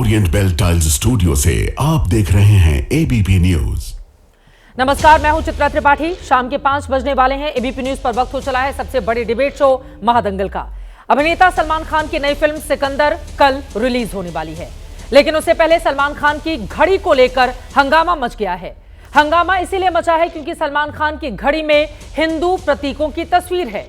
Orient bell tiles studio से आप देख रहे हैं एबीपी न्यूज। नमस्कार, मैं हूं चित्रा त्रिपाठी। शाम के 5 बजने वाले हैं। एबीपी न्यूज पर वक्त हो चला है सबसे बड़ी डिबेट शो महादंगल का। अभिनेता सलमान खान की नई फिल्म सिकंदर कल रिलीज होने वाली है, लेकिन उससे पहले सलमान खान की घड़ी को लेकर हंगामा मच गया है। हंगामा इसीलिए मचा है क्योंकि सलमान खान की घड़ी में हिंदू प्रतीकों की तस्वीर है।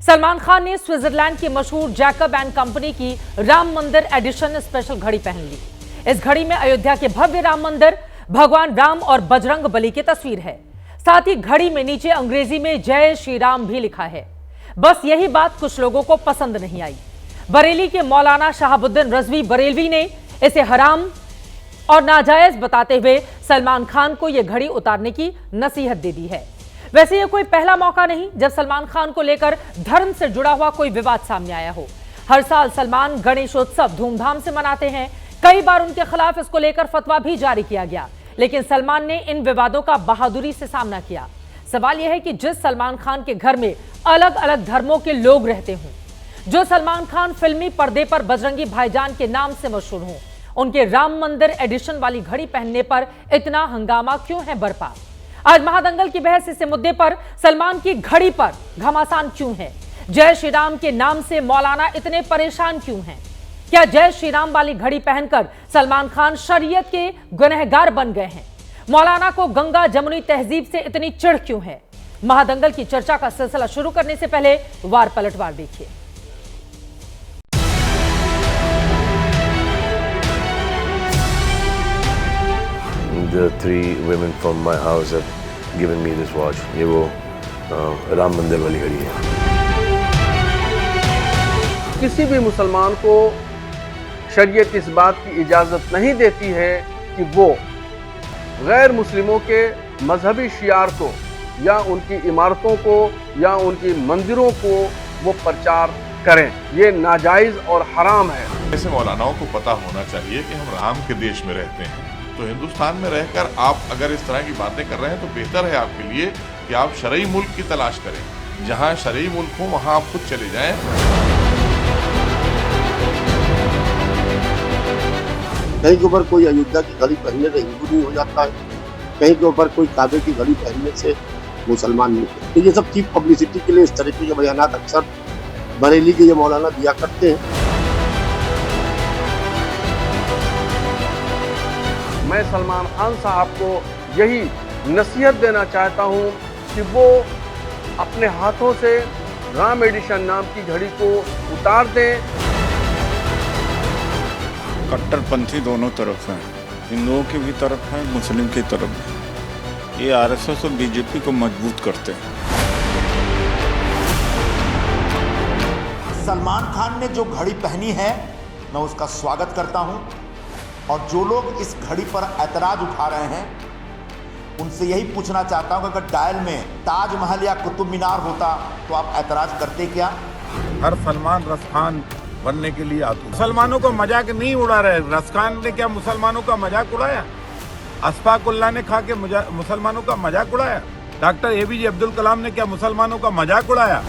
सलमान खान ने स्विट्जरलैंड की मशहूर जैकब एंड कंपनी की राम मंदिर एडिशन स्पेशल घड़ी पहन ली। इस घड़ी में अयोध्या के भव्य राम मंदिर, भगवान राम और बजरंग बली की तस्वीर है। साथ ही घड़ी में नीचे अंग्रेजी में जय श्री राम भी लिखा है। बस यही बात कुछ लोगों को पसंद नहीं आई। बरेली के मौलाना शहाबुद्दीन रजवी बरेलवी ने इसे हराम और नाजायज बताते हुए सलमान खान को यह घड़ी उतारने की नसीहत दे दी है। वैसे यह कोई पहला मौका नहीं जब सलमान खान को लेकर धर्म से जुड़ा हुआ कोई विवाद सामने आया हो। हर साल सलमान गणेशोत्सव धूमधाम से मनाते हैं। कई बार उनके खिलाफ इसको लेकर फतवा भी जारी किया गया, लेकिन सलमान ने इन विवादों का बहादुरी से सामना किया। सवाल यह है कि जिस सलमान खान के घर में अलग अलग धर्मों के लोग रहते हों, जो सलमान खान फिल्मी पर्दे पर बजरंगी भाईजान के नाम से मशहूर हों, उनके राम मंदिर एडिशन वाली घड़ी पहनने पर इतना हंगामा क्यों है बरपा? आज महादंगल की बहस इस मुद्दे पर सलमान की घड़ी पर घमासान क्यों है? जय श्री राम के नाम से मौलाना इतने परेशान क्यों हैं? क्या जय श्री राम वाली घड़ी पहनकर सलमान खान शरीयत के गुनहगार बन गए हैं? मौलाना को गंगा जमुनी तहजीब से इतनी चिढ़ क्यों है? महादंगल की चर्चा का सिलसिला शुरू करने से पहले वार पलटवार देखिए। The three women from my house have given me this watch. ये वो राम मंदिर वाली घड़ी है। किसी भी मुसलमान को शरीयत इस बात की इजाज़त नहीं देती है कि वो गैर मुस्लिमों के मजहबी शियार को या उनकी इमारतों को या उनकी मंदिरों को वो प्रचार करें। ये नाजायज़ और हराम है। ऐसे मौलानाओं को पता होना चाहिए कि हम राम के देश में रहते हैं, तो हिंदुस्तान में रहकर आप अगर इस तरह की बातें कर रहे हैं तो बेहतर है आपके लिए कि आप शरई मुल्क की तलाश करें। जहां शरई मुल्क हो वहां आप खुद चले जाएं। कहीं के ऊपर कोई अयोध्या की घड़ी पहनने से हिंदू नहीं हो जाता है, कहीं के ऊपर कोई काबे की घड़ी पहनने से मुसलमान नहीं होते। तो ये सब चीप पब्लिसिटी के लिए इस तरीके के बयानात अक्सर बरेली के ये मौलाना दिया करते हैं। मैं सलमान खान साहब को यही नसीहत देना चाहता हूं कि वो अपने हाथों से राम एडिशन नाम की घड़ी को उतार दें। कट्टरपंथी दोनों तरफ हैं, हिंदुओं की भी तरफ है, मुस्लिम की तरफ है। ये आरएसएस और बीजेपी को मजबूत करते हैं। सलमान खान ने जो घड़ी पहनी है मैं उसका स्वागत करता हूं, और जो लोग इस घड़ी पर ऐतराज उठा रहे हैं उनसे यही पूछना चाहता हूं कि अगर डायल में ताजमहल या कुतुब मीनार होता तो आप ऐतराज करते क्या? हर सलमान रसखान बनने के लिए आतुर। मुसलमानों का मजाक नहीं उड़ा रहे। रसखान ने क्या मुसलमानों का मजाक उड़ाया? अशफाकुल्लाह ने खा के मुसलमानों का मजाक उड़ाया? डॉक्टर एपीजे अब्दुल कलाम ने क्या मुसलमानों का मजाक उड़ाया?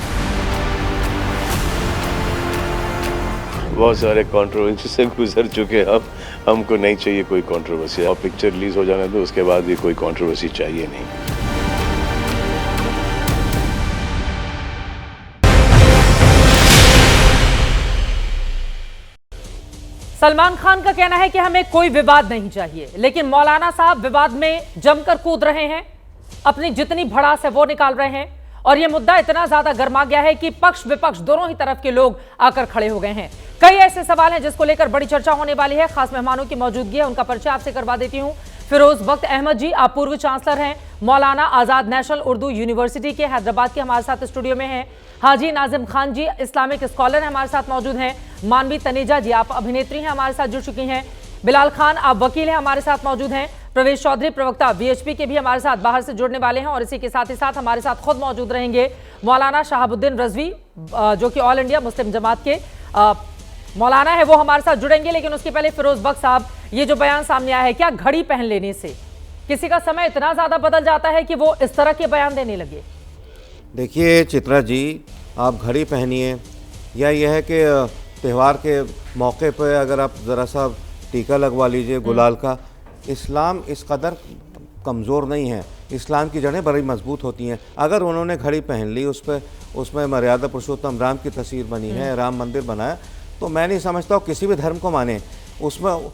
बहुत सारे कंट्रोवर्सी से गुजर चुके हैं। अब हमको नहीं चाहिए कोई कंट्रोवर्सी। और पिक्चर रिलीज हो जाने दो, उसके बाद भी कोई कंट्रोवर्सी चाहिए नहीं। सलमान खान का कहना है कि हमें कोई विवाद नहीं चाहिए, लेकिन मौलाना साहब विवाद में जमकर कूद रहे हैं। अपनी जितनी भड़ास है वो निकाल रहे हैं, और यह मुद्दा इतना ज्यादा गर्मा गया है कि पक्ष विपक्ष दोनों ही तरफ के लोग आकर खड़े हो गए हैं। कई ऐसे सवाल हैं जिसको लेकर बड़ी चर्चा होने वाली है। खास मेहमानों की मौजूदगी है, उनका परिचय आपसे करवा देती हूं। फिरोज बख्त अहमद जी, आप पूर्व चांसलर हैं, मौलाना आजाद नेशनल उर्दू यूनिवर्सिटी के हैदराबाद के हमारे साथ स्टूडियो में हैं। हाजी नाजिम खान जी, इस्लामिक स्कॉलर हैं, हमारे साथ मौजूद हैं। मानवी तनेजा जी, आप अभिनेत्री हैं, हमारे साथ जुड़ चुकी हैं। बिलाल खान, आप वकील हैं, हमारे साथ मौजूद हैं। प्रवेश चौधरी, प्रवक्ता वीएचपी के भी हमारे साथ बाहर से जुड़ने वाले हैं, और इसी के साथ ही साथ हमारे साथ खुद मौजूद रहेंगे मौलाना शहाबुद्दीन रजवी, जो कि ऑल इंडिया मुस्लिम जमात के मौलाना है, वो हमारे साथ जुड़ेंगे। लेकिन उसके पहले फिरोज बख्त साहब, ये जो बयान सामने आया है, क्या घड़ी पहन लेने से किसी का समय इतना ज्यादा बदल जाता है कि वो इस तरह के बयान देने लगे? देखिए चित्रा जी, आप घड़ी पहनिए या यह है कि त्यौहार के मौके पर अगर आप ज़रा सा टीका लगवा लीजिए गुलाल का। इस्लाम इस कदर कमज़ोर नहीं है, इस्लाम की जड़ें बड़ी मजबूत होती हैं। अगर उन्होंने घड़ी पहन ली, उसमें मर्यादा पुरुषोत्तम राम की तस्वीर बनी है, राम मंदिर बनाया, तो मैं नहीं समझता किसी भी धर्म को माने उसमें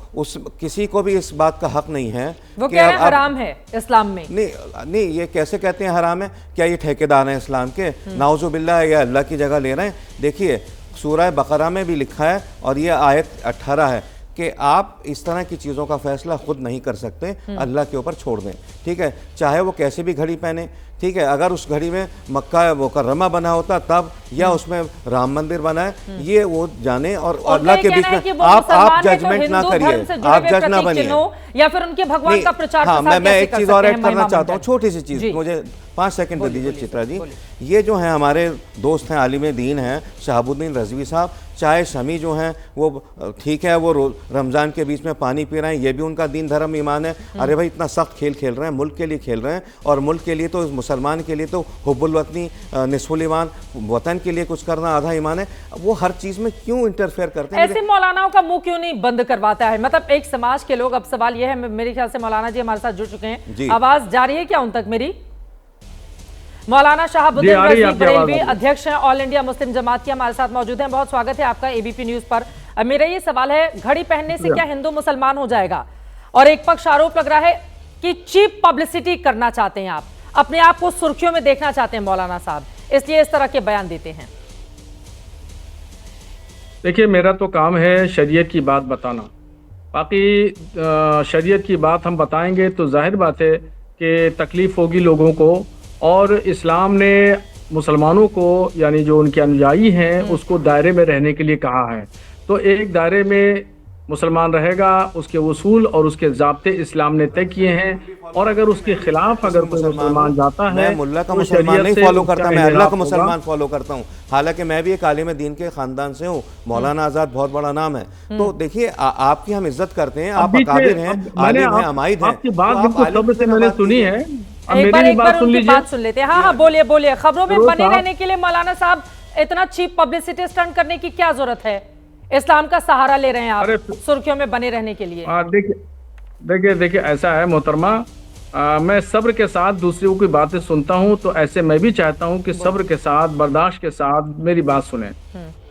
किसी को भी इस बात का हक नहीं है। वो कह रहे हैं हराम है इस्लाम में। नहीं, ये कैसे कहते हैं हराम है? क्या ये ठेकेदार हैं इस्लाम के? नाउजुबिल्लाह, या अल्लाह की जगह ले रहे हैं? देखिए सूरह बकरा में भी लिखा है और ये आयत 18 है कि आप इस तरह की चीज़ों का फैसला खुद नहीं कर सकते, अल्लाह के ऊपर छोड़ दें। ठीक है, चाहे वो कैसे भी घड़ी पहने। ठीक है, अगर उस घड़ी में मक्का मुकर्रमा बना होता तब, या उसमें राम मंदिर बना है, ये वो जाने। और अल्लाह के बीच में आप जजमेंट ना करिए, आप जज ना बनिए, या फिर उनके भगवान का प्रचार। हाँ, मैं एक चीज़ और ऐड करना चाहता हूँ, छोटी सी चीज़, मुझे 5 सेकंड दे दीजिए चित्रा जी। ये जो हैं हमारे दोस्त हैं, आलिम दीन हैं शहाबुद्दीन रज़वी साहब, चाहे शमी जो हैं वो ठीक है, वो रमज़ान के बीच में पानी पी रहे हैं, ये भी उनका दीन धर्म ईमान है। अरे भाई, इतना सख्त खेल खेल रहे हैं, मुल्क के लिए खेल रहे हैं, और मुल्क के लिए तो मुसलमान के लिए तो हुब्बुल वतनी निस्फुल ईमान, वतन के लिए कुछ करना आधा ईमान है। वो हर चीज़ में क्यों इंटरफेयर करते हैं? ऐसे मौलानाओं का मुंह क्यों नहीं बंद करवाता है? मतलब एक समाज के लोग, अब सवाल यह है, मेरे ख्याल से मौलाना जी हमारे साथ जुड़ चुके हैं, आवाज जा रही है क्या उन तक मेरी? मौलाना शहाबुद्दीन रज़वी बरेलवी अध्यक्ष हैं ऑल इंडिया मुस्लिम जमात के, हमारे साथ मौजूद हैं। बहुत स्वागत है आपका एबीपी न्यूज पर। अब मेरा ये सवाल है, घड़ी पहनने से क्या हिंदू मुसलमान हो जाएगा? और एक पक्ष आरोप लग रहा है कि चीप पब्लिसिटी करना चाहते हैं आप, अपने आप को सुर्खियों में देखना चाहते हैं मौलाना साहब, इसलिए इस तरह के बयान देते हैं। देखिए, मेरा तो काम है शरीयत की बात बताना, बाकी शरीयत की बात हम बताएंगे तो जाहिर बात है कि तकलीफ होगी लोगों को। और इस्लाम ने मुसलमानों को, यानी जो उनके अनुयायी हैं, उसको दायरे में रहने के लिए कहा है। तो एक दायरे में मुसलमान रहेगा, उसके उसूल और उसके ज़ाब्ते इस्लाम ने तय किए हैं। और अगर उसके खिलाफ अगर कोई मुसलमान जाता है, मैं मुल्ला का मुसलमान नहीं फॉलो करता, मैं अल्लाह का मुसलमान फॉलो करता हूँ। हालांकि मैं भी एक आलिम दीन के खानदान से हूँ, मौलाना आज़ाद बहुत बड़ा नाम है। तो देखिए, आपकी हम इज्जत करते हैं, आप अकाबिर हैं, आलिम हैं, अमाइद हैं। आपकी बात बिल्कुल सब्र से मैंने सुनी है, एक बार उनकी बात सुन लेते हैं। हाँ, बोलिए। खबरों में बने रहने के लिए मौलाना साहब इतना चीप पब्लिसिटी स्टंट करने की क्या जरूरत है? इस्लाम का सहारा ले रहे हैं आप सुर्खियों में बने रहने के लिए। देखिए ऐसा है मोहतरमा, मैं सब्र के साथ दूसरों की बातें सुनता हूं, तो ऐसे मैं भी चाहता हूं कि सब्र के साथ, बर्दाश्त के साथ मेरी बात सुने।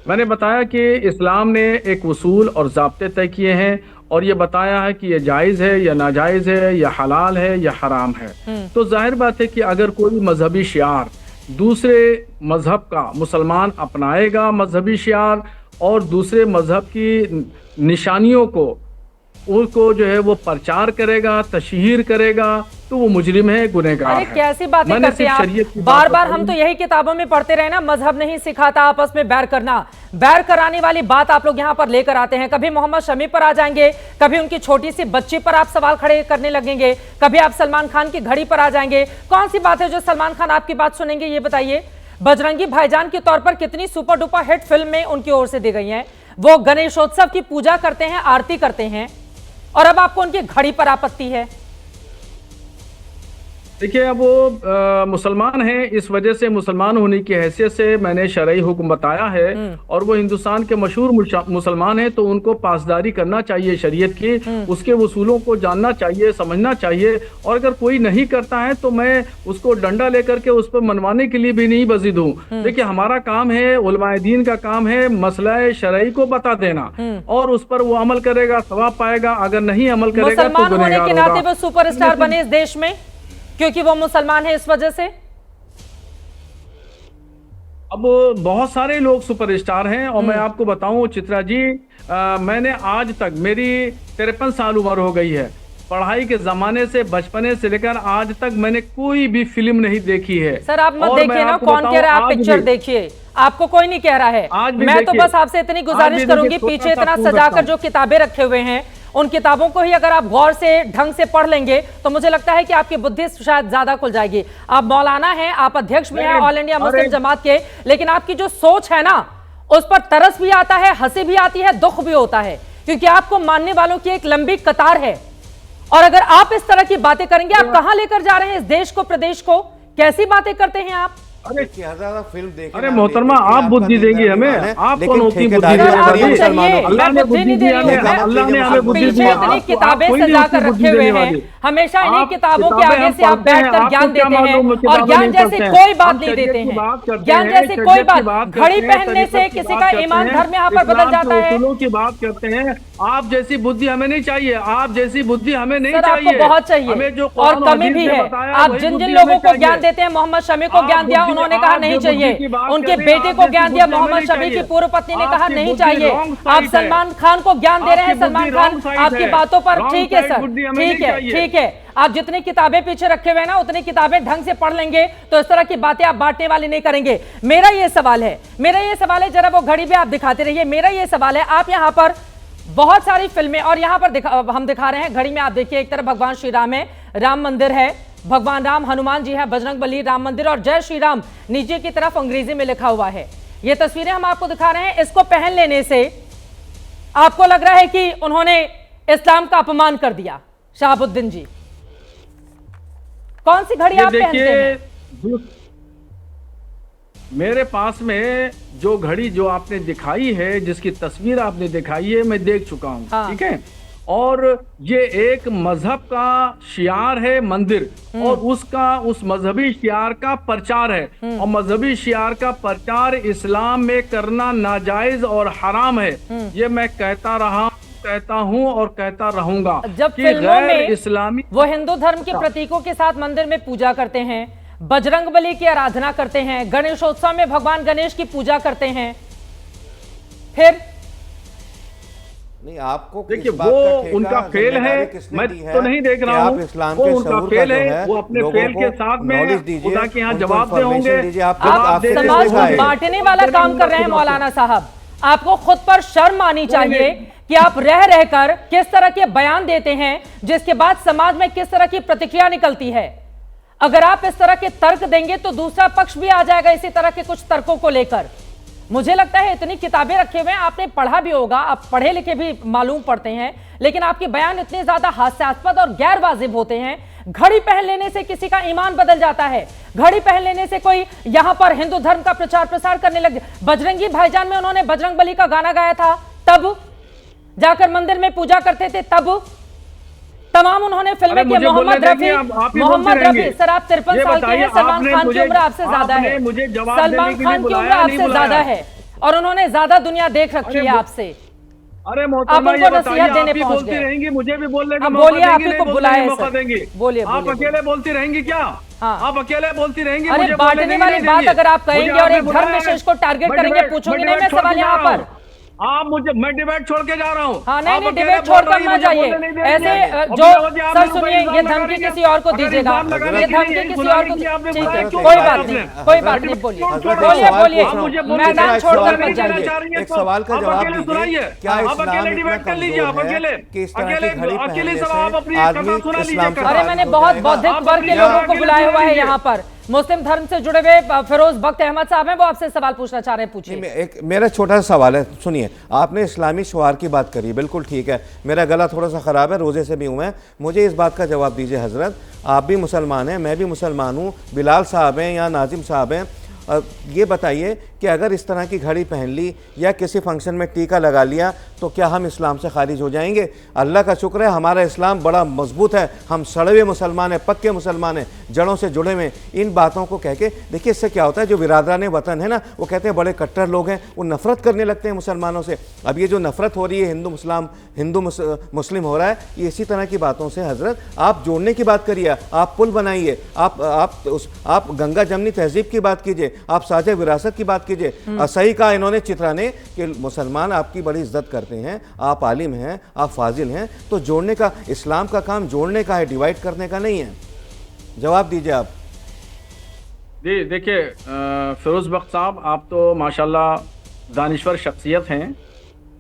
मैंने बताया कि इस्लाम ने एक उसूल और ज़ाब्ते तय किए हैं, और ये बताया है कि ये जायज़ है या नाजायज़ है, या हलाल है या हराम है। तो जाहिर बात है कि अगर कोई मजहबी शियार दूसरे मजहब का मुसलमान अपनाएगा, मजहबी शियार, और दूसरे मजहब की निशानियों को उनको जो है वो प्रचार करेगा, तशहीर करेगा, तो वो मुजरिम है, गुनहगार है। कैसी बातें करते हैं आप? बार हम तो यही किताबों में पढ़ते रहे ना, मजहब नहीं सिखाता आपस में बैर करना। बैर कराने वाली बात आप लोग यहाँ पर लेकर आते हैं। कभी मोहम्मद शमी पर आ जाएंगे, कभी उनकी छोटी सी बच्ची पर आप सवाल खड़े करने लगेंगे, कभी आप सलमान खान की घड़ी पर आ जाएंगे। कौन सी बात है जो सलमान खान आपकी बात सुनेंगे, ये बताइए? बजरंगी भाईजान के तौर पर कितनी सुपर डुपर हिट फिल्म में उनकी ओर से दी गई हैं। वो गणेशोत्सव की पूजा करते हैं, आरती करते हैं, और अब आपको उनकी घड़ी पर आपत्ति है। देखिए, अब वो मुसलमान हैं, इस वजह से मुसलमान होने की हैसियत से मैंने शरई हुक्म बताया है, और वो हिंदुस्तान के मशहूर मुसलमान हैं, तो उनको पासदारी करना चाहिए शरीयत की, उसके उसूलों को जानना चाहिए, समझना चाहिए। और अगर कोई नहीं करता है तो मैं उसको डंडा लेकर के उस पर मनवाने के लिए भी नहीं बजिद हूँ। देखिए, हमारा काम है, उलमाए दीन का काम है मसला शरई को बता देना, और उस पर वो अमल करेगा, सवाब पाएगा। अगर नहीं अमल करेगा तो गुनहगार होगा। के नाते वो सुपरस्टार बने इस देश में क्योंकि वो मुसलमान है, इस वजह से। अब बहुत सारे लोग सुपरस्टार हैं, और मैं आपको बताऊं चित्रा जी, मैंने आज तक, मेरी 53 साल उम्र हो गई है, पढ़ाई के जमाने से, बचपने से लेकर आज तक मैंने कोई भी फिल्म नहीं देखी है। सर आप मत देखिए ना, कौन कह रहा है आप पिक्चर देखिए, आपको कोई नहीं कह रहा है। मैं तो बस आपसे इतनी गुजारिश करूंगी, पीछे इतना सजाकर जो किताबें रखे हुए हैं, उन किताबों को ही अगर आप गौर से ढंग से पढ़ लेंगे तो मुझे लगता है कि आपकी बुद्धि शायद ज्यादा खुल जाएगी। आप मौलाना हैं, आप अध्यक्ष भी हैं ऑल इंडिया मुस्लिम जमात के, लेकिन आपकी जो सोच है ना, उस पर तरस भी आता है, हंसी भी आती है, दुख भी होता है, क्योंकि आपको मानने वालों की एक लंबी कतार है। और अगर आप इस तरह की बातें करेंगे, आप कहां लेकर जा रहे हैं इस देश को, प्रदेश को? कैसी बातें करते हैं आप? अरे ज़्यादा फिल्म देखें। अरे मोहतरमा, आप बुद्धि देंगी हमें, आप कौन होती बुद्धि देने वाली? अल्लाह ने बुद्धि दी है, अल्लाह ने हमें बुद्धि दी है। इतनी किताबें सजा कर रखे हुए हैं, हमेशा इन्हीं किताबों के आगे से आप बैठकर ज्ञान देते हैं और ज्ञान जैसे कोई बात नहीं देते हैं। ज्ञान जैसे कोई बात, घड़ी पहनने से किसी का ईमान धर्म यहाँ पर बदल जाता है। की बात करते हैं, आप जैसी बुद्धि हमें नहीं चाहिए, आप जैसी बुद्धि हमें नहीं सर, चाहिए, आपको बहुत चाहिए हमें जो और कमी भी है। आप जिन जिन लोगों को ज्ञान देते हैं, मोहम्मद शमी को ज्ञान दिया, उन्होंने कहा नहीं चाहिए। उनके बेटे को ज्ञान दिया, मोहम्मद शमी की पूर्व पत्नी ने कहा नहीं चाहिए। आप सलमान खान को ज्ञान दे रहे हैं। सलमान खान आपकी बातों पर ठीक है सर, ठीक है, ठीक है। आप जितनी किताबें पीछे रखे हुए ना, उतनी किताबें ढंग से पढ़ लेंगे तो इस तरह की बातें आप बांटने वाली नहीं करेंगे। मेरा ये सवाल है, जरा वो घड़ी भी आप दिखाते रहिए। मेरा ये सवाल है, आप यहाँ पर बहुत सारी फिल्में और यहाँ पर हम दिखा रहे हैं घड़ी में, आप देखिए एक तरफ भगवान श्री राम है, राम मंदिर है, भगवान राम, हनुमान जी है, बजरंग बली, राम मंदिर और जय श्री राम नीचे की तरफ अंग्रेजी में लिखा हुआ है। ये तस्वीरें हम आपको दिखा रहे हैं। इसको पहन लेने से आपको लग रहा है कि उन्होंने इस्लाम का अपमान कर दिया। शहाबुद्दीन जी, कौन सी घड़ी आप पहनते हैं? मेरे पास में जो घड़ी जो आपने दिखाई है, जिसकी तस्वीर आपने दिखाई है, मैं देख चुका हूं। हाँ। ठीक है, और ये एक मजहब का शियार है मंदिर, और उसका उस मजहबी शियार का प्रचार है, और मजहबी शियार का प्रचार इस्लाम में करना नाजायज और हराम है। ये मैं कहता हूँ और कहता रहूंगा। जब फिल्मों में इस्लामी वो हिंदू धर्म के प्रतीकों के साथ मंदिर में पूजा करते हैं, बजरंग बली की आराधना करते हैं, गणेशोत्सव में भगवान गणेश की पूजा करते हैं, फिर नहीं आपको देखिए वो उनका फेल है, मैं तो नहीं देख रहा हूँ, वो उनका फेल है, वो अपने फेल के साथ में खुदा के यहाँ जवाब दे होंगे। आप समाज को बांटने वाला काम कर रहे हैं मौलाना साहब। आपको खुद पर शर्म आनी चाहिए कि आप रह रहकर किस तरह के बयान देते हैं, जिसके बाद समाज में किस तरह की प्रतिक्रिया निकलती है। अगर आप इस तरह के तर्क देंगे तो दूसरा पक्ष भी आ जाएगा इसी तरह के कुछ तर्कों को लेकर। मुझे लगता है इतनी किताबें रखे हुए हैं, आपने पढ़ा भी होगा, आप पढ़े लिखे भी मालूम पड़ते हैं, लेकिन आपके बयान इतने ज्यादा हास्यास्पद और गैर वाजिब होते हैं। घड़ी पहन लेने से किसी का ईमान बदल जाता है, घड़ी पहन लेने से कोई यहां पर हिंदू धर्म का प्रचार प्रसार करने लग। बजरंगी भाईजान में उन्होंने बजरंग बली का गाना गाया था, तब जाकर मंदिर में पूजा करते थे, तब तमाम उन्होंने फिल्में की। मोहम्मद रफी सर, आप 53 साल के हैं, सलमान खान की उम्र आपसे ज्यादा है, सलमान खान की उम्र आपसे ज्यादा है और उन्होंने ज्यादा दुनिया देख रखी है आपसे। अरे आप उनको नसीहत देने पहुंच गए। रहेंगी, मुझे भी बोलने का बोलिए, आप ही को बुलाए देंगे। बोलिए, आप अकेले बोलती रहेंगी क्या? आप अकेले बोलती रहेंगी? अरे बांटने वाली बात अगर आप कहेंगे और एक धर्म विशेष को टारगेट करेंगे, पूछूंगी नहीं मैं सवाल यहाँ पर। आप मुझे, मैं डिबेट छोड़ के जा रहा हूँ। हाँ, नहीं डिबेट छोड़कर मत जाइए। ऐसे जो सर सुनिए, ये धमकी किसी और को दीजिएगा, ये धमकी किसी और को। ठीक है, कोई बात नहीं, कोई बात नहीं, बोलिए, मैदान छोड़कर मत जाइए। एक सवाल का जवाब दीजिए, क्या आप अकेले डिबेट कर लीजिए, आप अकेले सब आप अपनी कथा सुना लीजिए। अरे मैंने बहुत बौद्धिक वर्ग के लोगों को बुलाया हुआ है यहाँ पर। मुस्लिम धर्म से जुड़े हुए फिरोज बख्त अहमद साहब हैं, वो आपसे सवाल पूछना चाह रहे हैं, पूछिए। मेरा छोटा सा सवाल है, सुनिए। आपने इस्लामी शुआर की बात करी, बिल्कुल ठीक है। मेरा गला थोड़ा सा ख़राब है, रोज़े से भी हूँ मैं। मुझे इस बात का जवाब दीजिए हज़रत, आप भी मुसलमान हैं, मैं भी मुसलमान हूँ, बिलाल साहब हैं या नाजिम साहब हैं, ये बताइए कि अगर इस तरह की घड़ी पहन ली या किसी फंक्शन में टीका लगा लिया तो क्या हम इस्लाम से खारिज हो जाएंगे? अल्लाह का शुक्र है हमारा इस्लाम बड़ा मजबूत है, हम सड़े हुए मुसलमान हैं, पक्के मुसलमान हैं, जड़ों से जुड़े हुए। इन बातों को कह के देखिए, इससे क्या होता है, जो बिरादरान वतन है ना, वो कहते हैं बड़े कट्टर लोग हैं, वो नफ़रत करने लगते हैं मुसलमानों से। अब ये जो नफ़रत हो रही है, हिंदू मुस्लिम हो रहा है, ये इसी तरह की बातों से। हज़रत, आप जोड़ने की बात करिए, आप पुल बनाइए, आप गंगा जमनी तहजीब की बात कीजिए, आप साझा विरासत की बात कीजिए। सही कहा इन्होंने चित्रा ने कि मुसलमान आपकी बड़ी इज्जत करते हैं, आप आलिम हैं, आप फाजिल हैं, तो जोड़ने का, इस्लाम का काम जोड़ने का है, डिवाइड करने का नहीं है। जवाब दीजिए आप। जी देखिए फिरोज बख्त साहब, आप तो माशाल्लाह दानिश्वर शख्सियत हैं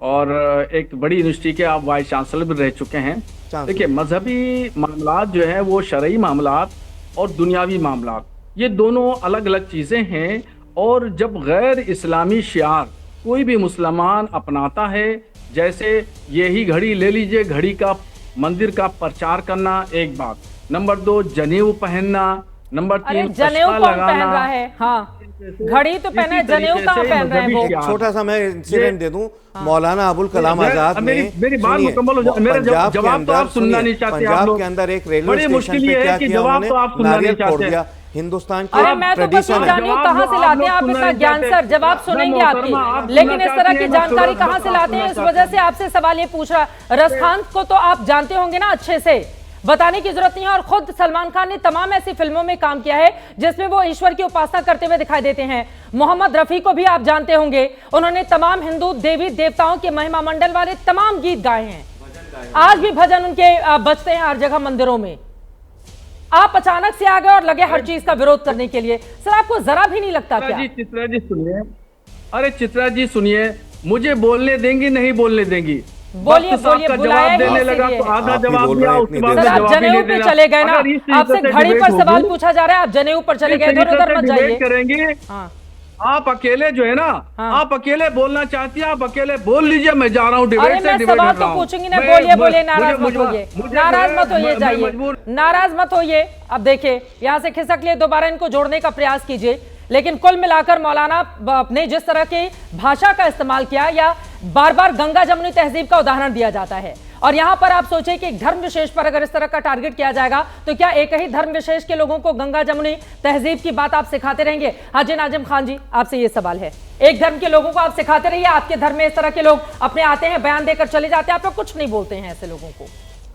और एक बड़ी यूनिवर्सिटी के आप वाइस चांसलर भी रह चुके हैं। देखिए, मजहबी मामलात जो है वो शरई मामलात और दुनियावी मामलात, ये दोनों अलग अलग चीज़ें हैं। और जब गैर इस्लामी शियार कोई भी मुसलमान अपनाता है, जैसे यही घड़ी ले लीजिए, घड़ी का मंदिर का प्रचार करना एक बात, नंबर 2 जनेऊ पहनना, नंबर अरे 3 जनेऊ कौन पहन रहा है? हाँ, घड़ी तो पहना है, जनेऊ कहाँ पहन रहे हैं वो? छोटा सा मैं इंसिडेंट दे दूं, मौलाना अबुल कलाम आजाद ने, मेरी बात मुकम्मल हो जाए, मेरा जवाब तो आप सुनना नहीं चाहते। पंजाब के अंदर एक रेलवे स्टेशन पे क्या किया उन्होंने, नारियल फोड़ दिया। हिंदुस्तान की अरे मैं तो बस जानी हूँ कहाँ से लाते हैं आप इतना ज्ञान सर, जवाब सुनेंगे आपके, लेकिन इस तरह की जानकारी कहाँ से लाते हैं, इस वजह से आपसे सवाल ये पूछ रहा। रसखान को तो आप जानते होंगे ना अच्छे से, बताने की जरूरत नहीं है। और खुद सलमान खान ने तमाम ऐसी फिल्मों में काम किया है जिसमें वो ईश्वर की उपासना करते हुए दिखाई देते हैं। मोहम्मद रफी को भी आप जानते होंगे, उन्होंने तमाम हिंदू देवी देवताओं के महिमा मंडल वाले तमाम गीत गाए हैं, आज भी भजन उनके बजते हैं हर जगह मंदिरों में। आप अचानक से आ गए और लगे हर चीज का विरोध करने के लिए। सर आपको जरा भी नहीं लगता क्या? चित्रा जी सुनिए, अरे चित्रा जी सुनिए, मुझे बोलने देंगी नहीं बोलने देंगी? बोलिए बोलिए, बुलाया देने लगा तो आधा जवाब दिया, उसके बाद आप जनेऊ पे चले गए ना, आपसे घड़ी पर सवाल पूछा जा रहा है, आप जनेऊ पर चले गए, इधर उधर मत जाइए। करेंगे आप अकेले जो है ना, आप अकेले बोलना चाहती हैं, आप अकेले बोल लीजिए, मैं जा रहा हूँ डिबेट से। डिबेट सवाल तो पूछूंगी ना, बोलिए बोलिए, नाराज मत होइए, नाराज मत होइए, जाइए, नाराज मत होइए। अब देखिए यहाँ से खिसक लिए, दोबारा इनको जोड़ने का प्रयास कीजिए, लेकिन कुल मिलाकर मौलाना ने जिस तरह की भाषा का इस्तेमाल किया, या बार बार गंगा जमुनी तहजीब का उदाहरण दिया जाता है, और यहां पर आप सोचें कि एक धर्म विशेष पर अगर इस तरह का टारगेट किया जाएगा तो क्या एक ही धर्म विशेष के लोगों को गंगा जमुनी तहजीब की बात आप सिखाते रहेंगे? हाजी नाजिम खान जी, आपसे ये सवाल है, एक धर्म के लोगों को आप सिखाते रहिए, आपके धर्म में इस तरह के लोग अपने आते हैं, बयान देकर चले जाते हैं, आप लोग कुछ नहीं बोलते हैं ऐसे लोगों को।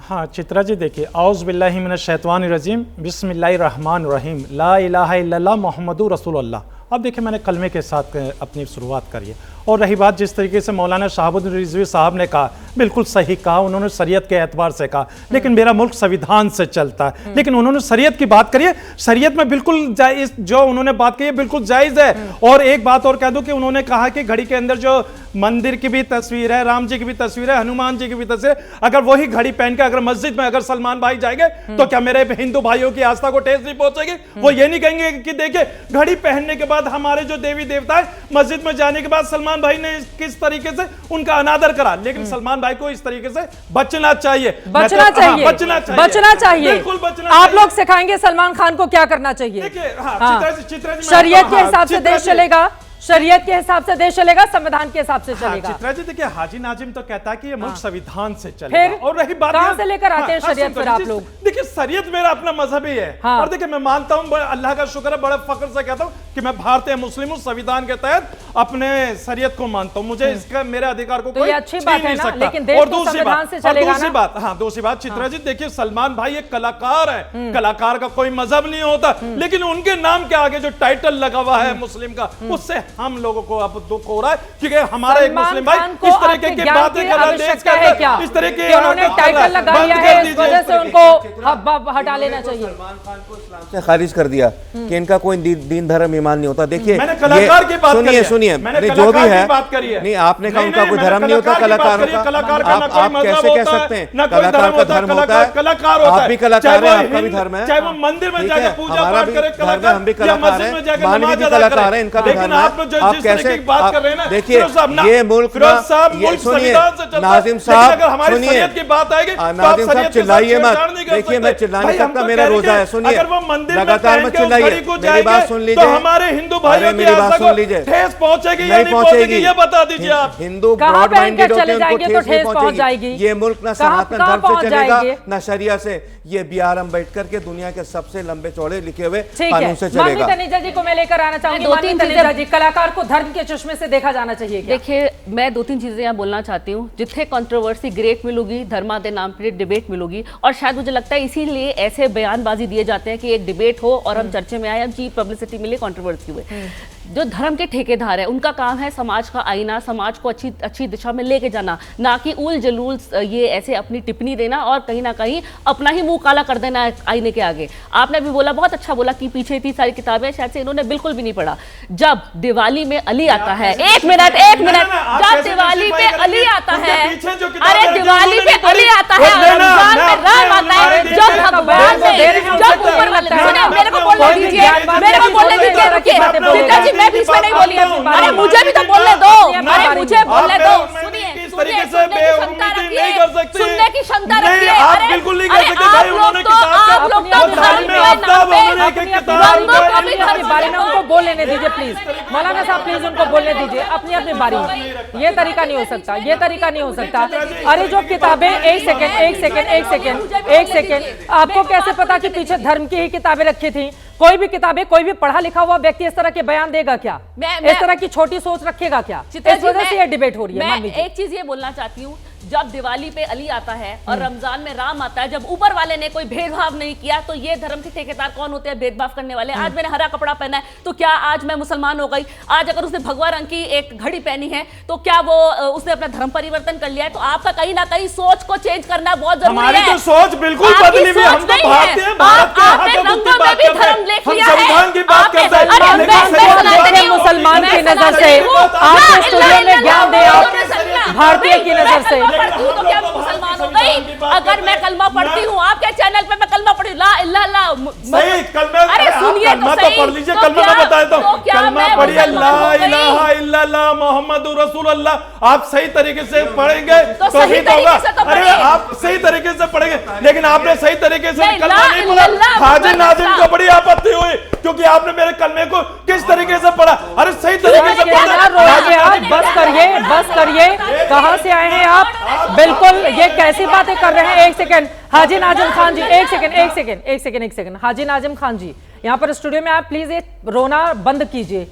हाँ चित्रा जी देखिए, औज़ु बिल्लाहि मिनश शैतानिर रजीम, बिस्मिल्लाहिर रहमानिर रहीम, ला इलाहा इल्लल्लाह मुहम्मदुर रसूलुल्लाह। अब देखिए मैंने कलमे के साथ अपनी शुरुआत करी है, और रही बात जिस तरीके से मौलाना शहाबुद्दीन रिजवी साहब ने कहा, बिल्कुल सही कहा, उन्होंने शरीयत के एतबार से कहा, लेकिन मेरा मुल्क संविधान से चलता है, लेकिन उन्होंने शरीयत की बात करी है, शरीयत में बिल्कुल जायज़ जो उन्होंने बात कही है बिल्कुल जायज़ है। और एक बात और कह दूं कि उन्होंने कहा कि घड़ी के अंदर जो मंदिर की भी तस्वीर है, राम जी की भी तस्वीर है, हनुमान जी की भी तस्वीर, अगर वही घड़ी पहन के अगर मस्जिद में अगर सलमान भाई जाएंगे तो क्या मेरे हिंदू भाइयों की आस्था को ठेस नहीं पहुंचेगी? वो ये नहीं कहेंगे कि देखिए घड़ी पहनने के बाद हमारे जो देवी देवता है, मस्जिद में जाने के बाद सलमान भाई ने किस तरीके से उनका अनादर करा। लेकिन सलमान भाई को इस तरीके से बचना चाहिए, बचना चाहिए, बचना चाहिए, बचना चाहिए, बिल्कुल बचना। आप लोग सिखाएंगे सलमान खान को क्या करना चाहिए? शरीयत के हिसाब से देश चलेगा, शरीयत के हिसाब से देश चलेगा, संविधान के हिसाब से चलेगा। चित्रा जी देखिए, हाजी नाजिम तो कहता है कि ये मुल्क संविधान से चलेगा, और रही बात कहां से लेकर आते हैं शरीयत पर आप लोग? देखिए शरीयत मेरा अपना मजहब ही है, और देखिए मैं मानता हूं, अल्लाह का शुक्र है, बड़े फख्र से कहता हूं कि मैं भारतीय मुस्लिम हूं, संविधान के तहत अपने शरीयत को मानता हूं, मुझे इसका मेरे अधिकार को कोई छीन नहीं सकता। लेकिन देश तो संविधान से चलेगा ना। दूसरी बात चित्रा जी देखिए, सलमान भाई एक कलाकार है, कलाकार का कोई मजहब नहीं होता, लेकिन उनके नाम के आगे जो टाइटल लगा हुआ है मुस्लिम का, उससे हम लोगों को अब दुख हो रहा है, क्योंकि हमारे एक मुस्लिम भाई इस तरीके की बातें कर रहे हैं, देश का इस तरह के उन्होंने टाइटल लगाया है, इस वजह से उनको हटा लेना चाहिए। सलमान खान को इस्लाम से खारिज कर दिया कि इनका कोई दीन धर्म ईमान नहीं होता। देखिए सुनिए जो भी है, नहीं आपने कहा उनका कोई धर्म नहीं होता, कलाकारों का आप कैसे कह सकते हैं? कलाकार का धर्म होता है, आप भी कलाकार हैं, आपका भी धर्म है, चाहे वो मंदिर में जाकर पूजा पाठ करे, धर्म हम भी कलाकार हैं, मानवी भी कलाकार है, इनका भी धर्म है। आप कैसे बात कर रहे हैं ना, देखिए ये मुल्क सुनिए नाजिम साहब, सुनिए नाजिम साहब चिल्लाइए मत, देखिए मैं चिल्ला नहीं सकता, मेरा रोजा है, सुनिए लगातार मत चिल्लाइए, मेरी बात सुन लीजिए, हमारे हिंदू भाइयों की मेरी बात सुन लीजिए, ठेस पहुंचेगी या नहीं पहुंचेगी ये बता दीजिए आप। हिंदू ब्रॉड माइंडेड होते हैं, उनको ठेस नहीं पहुंचेगी। ये मुल्क ना सनातन धर्म से चलेगा ना शरिया से, ये BR अम्बेडकर के दुनिया के सबसे लंबे चौड़े लिखे हुए कानून से चलेगा। मानवी तनेजा जी को मैं लेकर आना चाहूंगी। मानवी तनेजा जी, कलाकार को धर्म के चश्मे से देखा जाना चाहिए क्या? देखिए मैं 2-3 चीजें यहाँ बोलना चाहती हूँ। जिथे कंट्रोवर्सी ग्रेट मिलूगी, धर्मा के नाम पर डिबेट मिलूगी, और शायद मुझे लगता है इसीलिए ऐसे बयानबाजी दिए जाते हैं कि एक डिबेट हो और हम चर्चे में आए, हम चीप पब्लिसिटी मिले, कंट्रोवर्सी हुए। जो धर्म के ठेकेदार है उनका काम है समाज का आईना, समाज को अच्छी दिशा में लेके जाना, ना कि उल जलूल ये ऐसे अपनी टिप्पणी देना और कहीं ना कहीं अपना ही मुंह काला कर देना आईने के आगे। आपने भी बोला, बहुत अच्छा बोला कि पीछे इतनी सारी किताबें, शायद से इन्होंने बिल्कुल भी नहीं पढ़ा। जब दिवाली में अली आता है, एक मिनट, जब दिवाली पे अली आता है, अरे दिवाली पे अली आता है, रमजान में राम आता है, जब भगवान ने जब ऊपर मेरे को बोलने दीजिए, मेरे को बोलने दीजिए, रुकिए मैं बीच में नहीं बोली, अरे मुझे भी तो बोलने दो, अरे मुझे बोलने दो। सुनिए, सुनने की क्षमता रखिए, सुनने की क्षमता रखिए। अरे आप लोग तो आप लोग तो अपनी बारी में उनको बोल लेने दीजिए प्लीज। मौलाना साहब प्लीज उनको बोलने दीजिए अपनी अपनी बारी में। ये तरीका नहीं हो सकता, ये तरीका नहीं हो सकता। अरे जो किताबें, एक सेकेंड, आपको कैसे पता कि पीछे धर्म की ही किताबें रखी थी? कोई भी किताबें, कोई भी पढ़ा लिखा हुआ व्यक्ति इस तरह के बयान देगा क्या? इस तरह की छोटी सोच रखेगा क्या? इस वजह से ये डिबेट हो रही है। मैं एक चीज ये बोलना चाहती हूँ, जब दिवाली पे अली आता है और रमजान में राम आता है, जब ऊपर वाले ने कोई भेदभाव नहीं किया, तो ये धर्म के ठेकेदार कौन होते हैं भेदभाव करने वाले? आज मैंने हरा कपड़ा पहना है तो क्या आज मैं मुसलमान हो गई? आज अगर उसने भगवा रंग की एक घड़ी पहनी है तो क्या वो उसने अपना धर्म परिवर्तन कर लिया है? तो आपका कहीं ना कहीं सोच को चेंज करना बहुत जरूरी है। हमारी तो सोच बिल्कुल बदली हुई है। हम तो भारतीय हैं, भारत के यहाँ के रंगों में भी धर्म देख लिया है। संविधान की बात करते हैं, मुसलमान की नजर से आप स्टूडियो में ज्ञान दे, भारतीय की नजर से मुसलमान हो गई। अगर मैं कलमा पढ़ती हूँ आपके चैनल पे, मैं कलमा पढ़ी ला इल्ला अल्लाह, सही कलमा, अरे सुनिए कलमा तो पढ़ लीजिए, कलमा मैं बताता हूँ, कलमा पढ़िए ला इलाहा इल्लल्लाह मुहम्मदुर रसूलुल्लाह। आप सही तरीके से पढ़ेंगे तो सही होगा। अरे आप सही तरीके से पढ़ेंगे, लेकिन आपने सही तरीके से कलमा नहीं पढ़ा। हाजी नाजिम को बड़ी आपत्ति हुई क्योंकि आपने मेरे कलमे को किस तरीके से पढ़ा। अरे सही तरीके से बस करिए, कहां से आए हैं आप? बिल्कुल ये कैसी बातें कर रहे हैं? एक सेकंड हाजी नाजिम खान जी, एक सेकंड हाजी नाजिम खान जी, यहाँ पर स्टूडियो में आप प्लीज ये रोना बंद कीजिए,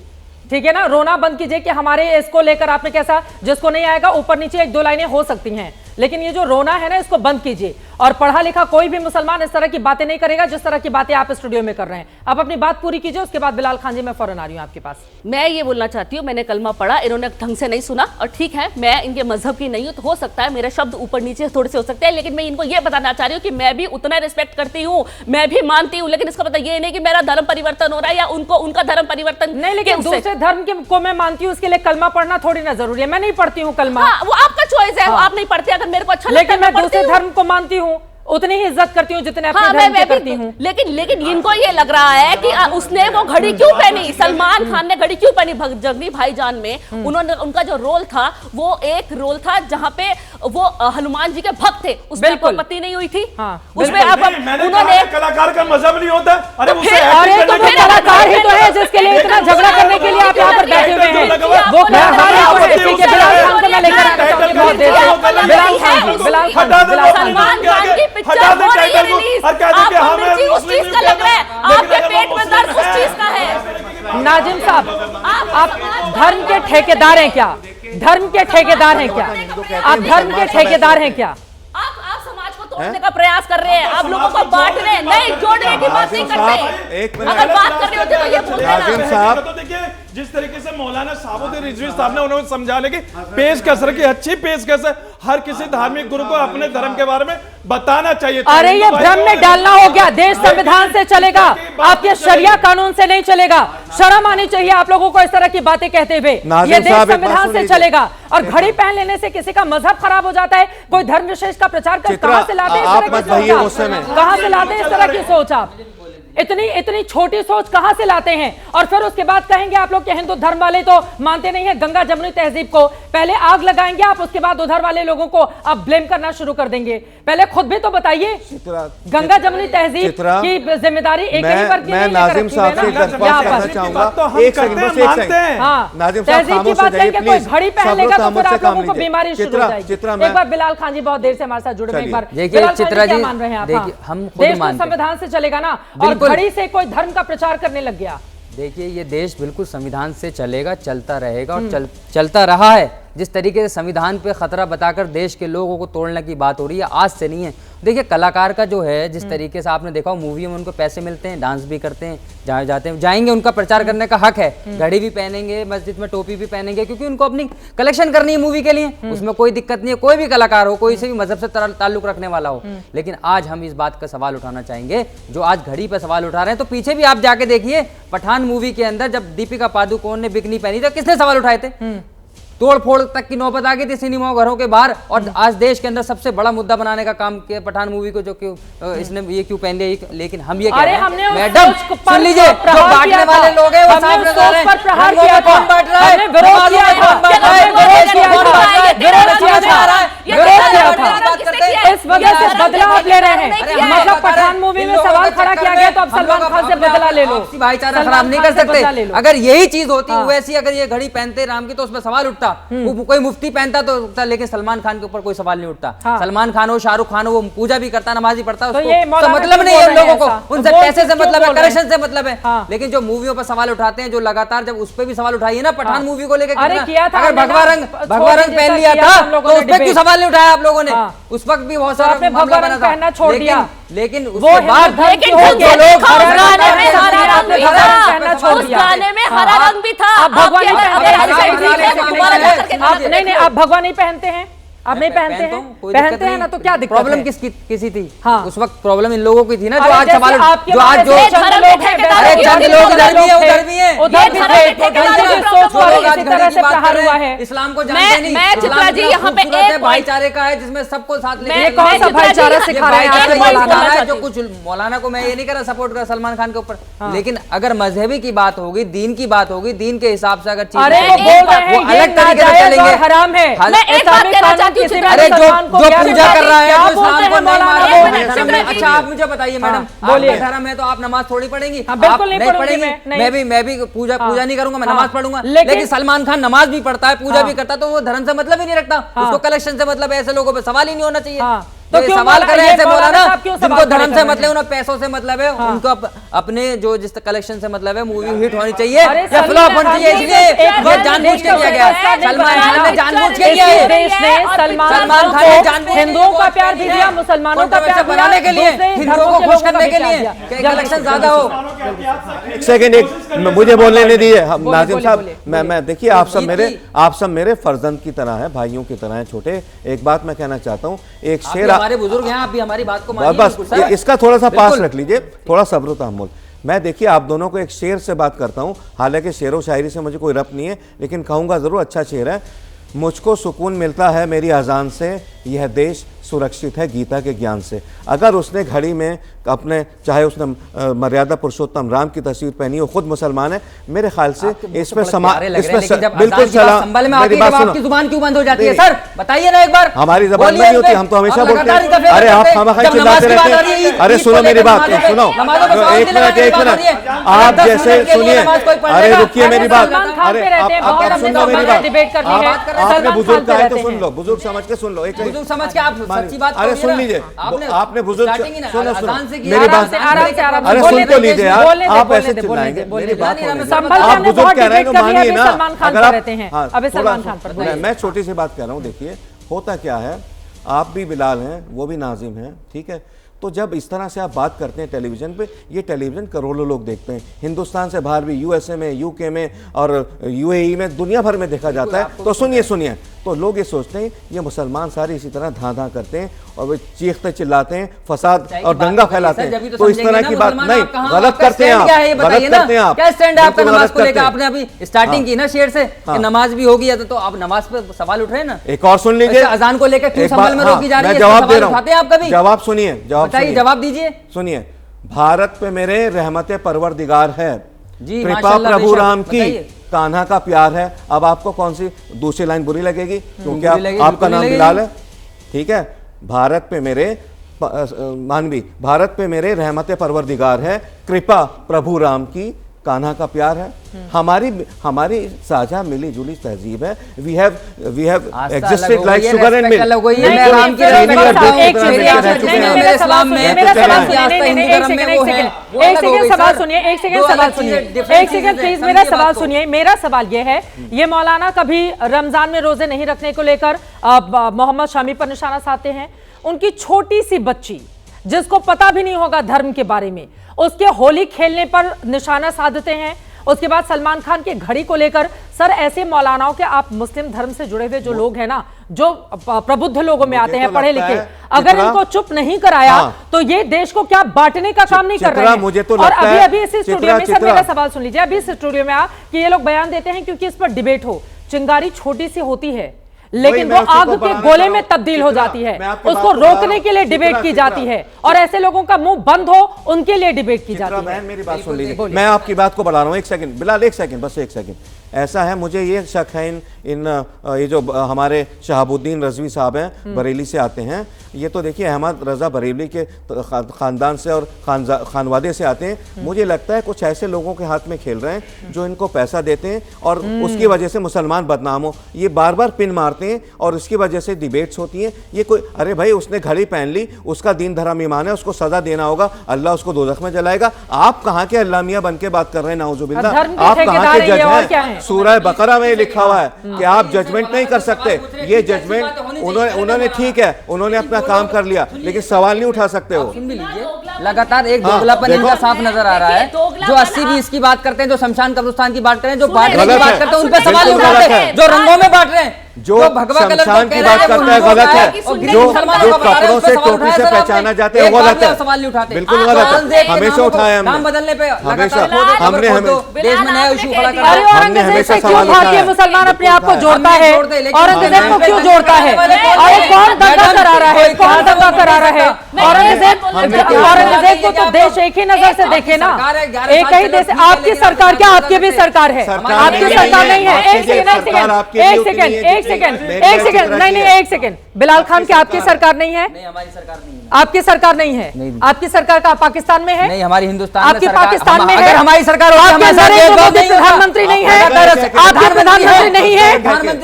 ठीक है ना? रोना बंद कीजिए कि हमारे इसको लेकर आपने कैसा, जिसको नहीं आएगा ऊपर नीचे एक दो लाइनें हो सकती हैं, लेकिन ये जो रोना है ना इसको बंद कीजिए। और पढ़ा लिखा कोई भी मुसलमान इस तरह की बातें नहीं करेगा जिस तरह की बातें आप स्टूडियो में कर रहे हैं। आप अपनी बात पूरी कीजिए, उसके बाद बिलाल खान जी मैं फौरन आ रही हूँ आपके पास। मैं ये बोलना चाहती हूँ, मैंने कलमा पढ़ा, इन्होंने ढंग से नहीं सुना, और ठीक है मैं इनके मजहब की नहीं हूँ, तो हो सकता है मेरे शब्द ऊपर नीचे थोड़े से हो सकते हैं, लेकिन मैं इनको ये बताना चाह रही हूँ कि मैं भी उतना रिस्पेक्ट करती हूँ, मैं भी मानती हूँ, लेकिन इसका मतलब ये नहीं कि मेरा धर्म परिवर्तन हो रहा है या उनको उनका धर्म परिवर्तन नहीं। लेकिन दूसरे धर्म को मैं मानती हूँ, उसके लिए कलमा पढ़ना थोड़ी ना जरूरी है। मैं नहीं पढ़ती हूँ कलमा, वो आपका चॉइस है, आप नहीं पढ़ते, अगर मेरे को अच्छा लेकिन मैं दूसरे धर्म को मानती हूँ, उतनी ही इज्जत करती हूँ जितने अपने धर्म की करती हूँ। लेकिन इनको ये लग रहा है कि उसने वो घड़ी क्यों पहनी, सलमान खान ने घड़ी क्यों पहनी जंगली भाईजान में? उन्होंने, उनका जो रोल था वो एक रोल था जहाँ पे वो हनुमान जी के भक्त थे, उसमें आपको आपत्ति नहीं हुई थी? उसमें उन्होंने कलाकार का मजहब नहीं होता। अरे तो कलाकार ही तो है जिसके लिए इतना झगड़ा करने के लिए आप यहाँ पर बैठे हुए हैं। वो कलाकार पिक्चर हो रही है रिलीज, आपको मिर्ची उस चीज का लग रहा है, आपके पेट में दर्द उस चीज का है। नाजिम साहब, आप धर्म के ठेकेदार हैं क्या? धर्म के ठेकेदार हैं क्या? आप धर्म के ठेकेदार हैं क्या? आप समाज को तोड़ने का प्रयास कर रहे हैं, आप लोगों को बांटने नहीं, जोड़ने की बात नहीं करते। अगर बात कर रहे होते तो ये बोलते ना। तो देखिए जिस तरीके से मौलाना साबुद्दीन रिजवी साहब ने उन्होंने समझाने की पेशकश रखी, अच्छी पेशकश है। हर किसी धार्मिक गुरु को अपने धर्म के बारे में बताना चाहिए। अरे ये भ्रम में डालना हो गया। देश संविधान से चलेगा, आपके शरिया कानून से नहीं चलेगा। शर्म आनी चाहिए आप लोगों को इस तरह की बातें कहते हुए। ये देश संविधान से चलेगा, और घड़ी पहन लेने से किसी का मजहब खराब हो जाता है, कोई धर्म विशेष का प्रचार कर, कहां से लाते हैं इस तरह की सोच? कहां से लाते हैं इस तरह की सोच? आप इतनी छोटी सोच कहां से लाते हैं? और फिर उसके बाद कहेंगे आप लोग के हिंदू धर्म वाले तो मानते नहीं है गंगा जमुनी तहजीब को। पहले आग लगाएंगे आप, उसके बाद उधर वाले लोगों को आप ब्लेम करना शुरू कर देंगे। पहले खुद भी तो बताइए, गंगा जमुनी तहजीब की जिम्मेदारी एक ही वर्ग की नहीं है। नाजिम साहब से दरख्वास्त करना चाहूंगा, एक सेकंड बस एक सेकंड। नाजिम साहब खामोश हो जाइए प्लीज। कोई घड़ी पहन लेगा तो फिर आप लोगों को बीमारी शुरू हो जाएगी। एक बार बिलाल खान जी बहुत देर से हमारे साथ जुड़े हुए, एक बार बिलाल खान जी क्या मान रहे हैं आप? हम देश तो संविधान से चलेगा ना, और घड़ी से कोई धर्म का प्रचार करने लग गया। देखिए ये देश बिल्कुल संविधान से चलेगा, चलता रहेगा और चलता रहा है। जिस तरीके से संविधान पे खतरा बताकर देश के लोगों को तोड़ने की बात हो रही है, आज से नहीं है। देखिए कलाकार का जो है, जिस तरीके से आपने देखा मूवी में उनको पैसे मिलते हैं, डांस भी करते हैं, जहाँ जाते हैं जाएंगे, उनका प्रचार करने का हक है। घड़ी भी पहनेंगे, मस्जिद में टोपी भी पहनेंगे, क्योंकि उनको अपनी कलेक्शन करनी है मूवी के लिए, उसमें कोई दिक्कत नहीं है। कोई भी कलाकार हो, कोई से भी मजहब से ताल्लुक रखने वाला हो। लेकिन आज हम इस बात का सवाल उठाना चाहेंगे, जो आज घड़ी पर सवाल उठा रहे हैं, तो पीछे भी आप जाके देखिए, पठान मूवी के अंदर जब दीपिका पादुकोण ने बिकनी पहनी थी, किसने सवाल उठाए थे? तोड़ फोड़ तक की नौबत आ गई थी सिनेमा घरों के बाहर। और आज देश के अंदर सबसे बड़ा मुद्दा बनाने का काम किया पठान मूवी को, जो क्यों इसने ये क्यों पहन लिया। लेकिन हम ये कह रहे हैं, मैडम सुन लीजिए, जो बांटने वाले लोग हैं वो साफ नजर है, कौन बांट रहा है, विरोध किया था, इस वजह से बदलाव ले रहे हैं। मतलब पठान मूवी में सवाल अब सलमान खान से बदला ले लो, भाईचारा खराब नहीं कर सकते। अगर यही चीज होती वैसी, अगर ये घड़ी पहनते राम की तो उसमें सवाल उठता, कोई मुफ्ती पहनता तो उठता, लेकिन सलमान खान के ऊपर कोई सवाल नहीं उठता। सलमान खान हो, शाहरुख खान हो, वो पूजा भी करता, नमाज भी पढ़ता, उसको मतलब नहीं है लोगों को, उनसे पैसे से मतलब है, करेक्शन से मतलब है। लेकिन जो मूवियों पर सवाल उठाते हैं, जो लगातार जब उस पर भी सवाल उठाइए ना, पठान मूवी को लेकर, अगर भगवा रंग पहन लिया था तो उस पर क्यों सवाल नहीं उठाया आप लोगों ने? उस वक्त भी बहुत सारा मामला बना था, लेकिन उसके बाद उस गाने में हरा रंग भी था। नहीं, आप भगवा नहीं पहनते हैं, आप नहीं पहनते हैं, पहनते हैं ना, तो क्या दिक्कत? प्रॉब्लम किसी थी? उस वक्त प्रॉब्लम इन लोगों की थी ना, जो आज सवाल, जो आज जो चंद लोग उधर भी है, उधर भी है, इस्लाम को जानते नहीं। मैं चित्रा जी यहाँ पे एक भाईचारे का है जिसमें सबको साथ लेके, कौन सा भाईचारा सिखा रहे हैं? जो कुछ मौलाना को मैं ये नहीं कर रहा सपोर्ट कर सलमान खान के ऊपर, लेकिन अगर मजहबी की बात होगी, दीन की बात होगी, दीन के हिसाब से अगर चीज वो अलग तरीके से चलेंगे, हराम है। अरे जो पूजा कर रहा है, इस्लाम को नहीं माना। अच्छा आप मुझे बताइए मैडम, बोलिए, धर्म है तो आप नमाज थोड़ी पढ़ेंगी? आप नहीं पढ़ेंगी, मैं भी पूजा नहीं करूंगा, मैं नमाज पढ़ूंगा। लेकिन सलमान खान नमाज भी पढ़ता है, पूजा भी करता है, तो वो धर्म से मतलब ही नहीं रखता, उसको कलेक्शन से मतलब है। ऐसे लोगों पे सवाल ही नहीं होना चाहिए। तो सवाल कर रहे हैं बोला ना, जिनको धर्म से मतलब है, उन्हें पैसों से मतलब है, उनको अपने जो जिस कलेक्शन से मतलब है, मूवी हिट होनी चाहिए या फ्लॉप होनी चाहिए, इसलिए ये जानबूझ के किया गया। सलमान खान ने जानबूझ के किया है, सलमान खान ने जानबूझ हिंदुओं का प्यार भी दिया, मुसलमानों का प्यार बनाने के लिए, हिंदुओं को खुश करने के लिए, कलेक्शन ज्यादा हो। एक सेकंड, एक मुझे बोलने नहीं दिए नाजिम साहब। मैं देखिए, आप सब मेरे फर्जंद की तरह हैं, भाइयों की तरह हैं, छोटे। एक बात मैं कहना चाहता हूँ, एक शेर, हमारे बुजुर्ग हैं, आप भी हमारी बात को मानिए। बस इसका थोड़ा सा पास रख लीजिए, थोड़ा सब्र तहम्मुल। मैं देखिए आप दोनों को एक शेर से बात करता हूँ, हालांकि शेर व शायरी से मुझे कोई रब्त नहीं है, लेकिन कहूँगा ज़रूर, अच्छा शेर है। मुझको सुकून मिलता है मेरी अजान से, यह देश सुरक्षित है गीता के ज्ञान से। अगर उसने घड़ी में अपने, चाहे उसने मर्यादा पुरुषोत्तम राम की तस्वीर पहनी हो, खुद मुसलमान है, मेरे ख्याल से इसमें बिल्कुल आपकी जुबान क्यों बंद हो जाती है? सर बताइए ना एक बार। हमारी जबान नहीं होती, हम तो हमेशा बोलते हैं। अरे आप खामखा चिल्लाते रहते हैं। अरे सुनो मेरी बात, सुनो, एक मिनट, आप जैसे सुनिए, अरे रुकिए मेरी बात, अरे आप सुनो मेरी बात, आपने बुजुर्ग कहा है तो सुन लो, बुजुर्ग समझ के सुन लो, एक बुजुर्ग समझ के आप सच्ची बात। अरे सुन लीजिए, आपने बुजुर्ग, सुनो मेरी बात, अरे सुन तो लीजिए यार, आप ऐसे चिल्लाएंगे, मेरी बात आप बुजुर्ग कह रहे हैं तो मानिए ना। अगर आप, मैं छोटी सी बात कह रहा हूँ, देखिए होता क्या है, आप भी बिलाल हैं, वो भी नाजिम हैं, ठीक है। तो जब इस तरह से आप बात करते हैं टेलीविज़न पे, ये टेलीविज़न करोड़ों लोग देखते हैं, हिंदुस्तान से बाहर भी, यूएसए में, यूके में और यूएई में, दुनिया भर में देखा जाता है। तो सुनिए, तो लोग ये सोचते हैं ये मुसलमान सारे इसी तरह धां करते हैं और वो चीखते चिल्लाते हैं, फसाद और दंगा फैलाते हैं। तो इस तरह की बात नहीं, गलत करते हैं आप, गलत करते हैं आप। क्या स्टैंड है आपका नमाज को लेकर? आपने अभी स्टार्टिंग की ना शेर से कि नमाज भी होगी, तो आप नमाज पे सवाल उठ रहे हैं ना। एक और सुन लीजिए, अजान को लेकर क्यों संभल में रोकी जा रही है? जवाब दे रहा हूँ, उठाते हैं आप कभी? जवाब सुनिए, जवाब दीजिए। सुनिए, भारत पे मेरे रहमते परवरदिगार है, कृपा प्रभु राम की, कान्हा का प्यार है। अब आपको कौन सी दूसरी लाइन बुरी लगेगी? क्योंकि आपका नाम बिलाल है, ठीक है। भारत पे मेरे मानवी, भारत पे मेरे रहमते परवरदिगार है, कृपा प्रभु राम की, कान्हा का प्यार है। हमारी साझा मिली जुली तहजीब है। We have existed like sugar and milk. मेरा सवाल ये है, ये मौलाना कभी रमजान में रोजे नहीं रखने को लेकर मोहम्मद शामी पर निशाना साधते हैं। उनकी छोटी सी बच्ची जिसको पता भी नहीं होगा धर्म के बारे में, उसके होली खेलने पर निशाना साधते हैं। उसके बाद सलमान खान की घड़ी को लेकर, सर ऐसे मौलानाओं के, आप मुस्लिम धर्म से जुड़े हुए जो लोग हैं ना, जो प्रबुद्ध लोगों में आते हैं, पढ़े लिखे, अगर इनको चुप नहीं कराया तो ये देश को क्या बांटने का काम नहीं कर रहे हैं। मुझे तो और अभी इस स्टूडियो में, सर मेरा सवाल सुन लीजिए, अभी इस स्टूडियो में कि ये लोग बयान देते हैं क्योंकि इस पर डिबेट हो, चिंगारी छोटी सी होती है लेकिन वो आग के गोले में तब्दील हो जाती है, उसको रोकने के लिए डिबेट की जाती है, और ऐसे लोगों का मुंह बंद हो उनके लिए डिबेट की जाती है। मेरी बात सुन लीजिए, मैं आपकी बात को बढ़ा रहा हूँ, एक सेकंड बिलाल, एक सेकंड, बस एक सेकंड। ऐसा है, मुझे ये शक है इन ये जो हमारे शहाबुद्दीन रजवी साहब हैं बरेली से आते हैं, ये तो देखिए अहमद रजा बरेली के ख़ानदान से और खानवादे से आते हैं। मुझे लगता है कुछ ऐसे लोगों के हाथ में खेल रहे हैं जो इनको पैसा देते हैं और उसकी वजह से मुसलमान बदनाम हो। ये बार बार पिन मारते हैं और उसकी वजह से डिबेट्स होती हैं। ये कोई, अरे भाई उसने घड़ी पहन ली, उसका दीन धर्म ईमान है, उसको सजा देना होगा, अल्लाह उसको दोज़ख में जलाएगा। आप कहाँ के अल्लाह मियां बन के बात कर रहे हैं? नाउजुबिल्लाह, आप कहाँ के जज हैं? सूरह बकरा में लिखा हुआ है कि आप जजमेंट नहीं कर सकते। ये जजमेंट उन्होंने ठीक है, उन्होंने अपना काम कर लिया, लेकिन सवाल नहीं उठा सकते हो। लगातार एक दोगलापन इनका साफ नजर आ रहा है। जो 80-20 की बात करते हैं, जो शमशान कब्रिस्तान की बात करें, जो बांटने की बात करते हैं, उन पे सवाल नहीं उठाते। जो रंगों में बांट रहे हैं, जो शमशान की बात करता है गलत है, जो कपड़ों से टोपी से पहचाना जाते हैं वो गलत है, सवाल नहीं उठाते। बिल्कुल गलत है। हमेशा उठाया हमने, नाम बदलने पे हमेशा हमने देश में नया इशू खड़ा किया। हमने हमेशा सवाल उठाया। मुसलमान अपने आप को जोड़ता है, औरंगजेब को क्यों जोड़ता है? और कौन दंगा करा रहा है? कौन दंगा करा रहा है? औरंगजेब को तो देश एक ही नजर से देखे ना, एक ही देश। आपकी सरकार क्या? आपकी भी सरकार है, आपकी सरकार नहीं है। एक सेकंड, नहीं, एक सेकंड। बिलाल खान क्या आपकी सरकार नहीं है? नहीं, हमारी सरकार नहीं है। आपकी सरकार नहीं है? आपकी सरकार का पाकिस्तान में है? नहीं, हमारी हिंदुस्तान आपकी पाकिस्तान में है। अगर हमारी सरकार प्रधानमंत्री नहीं है, आपके प्रधानमंत्री नहीं है,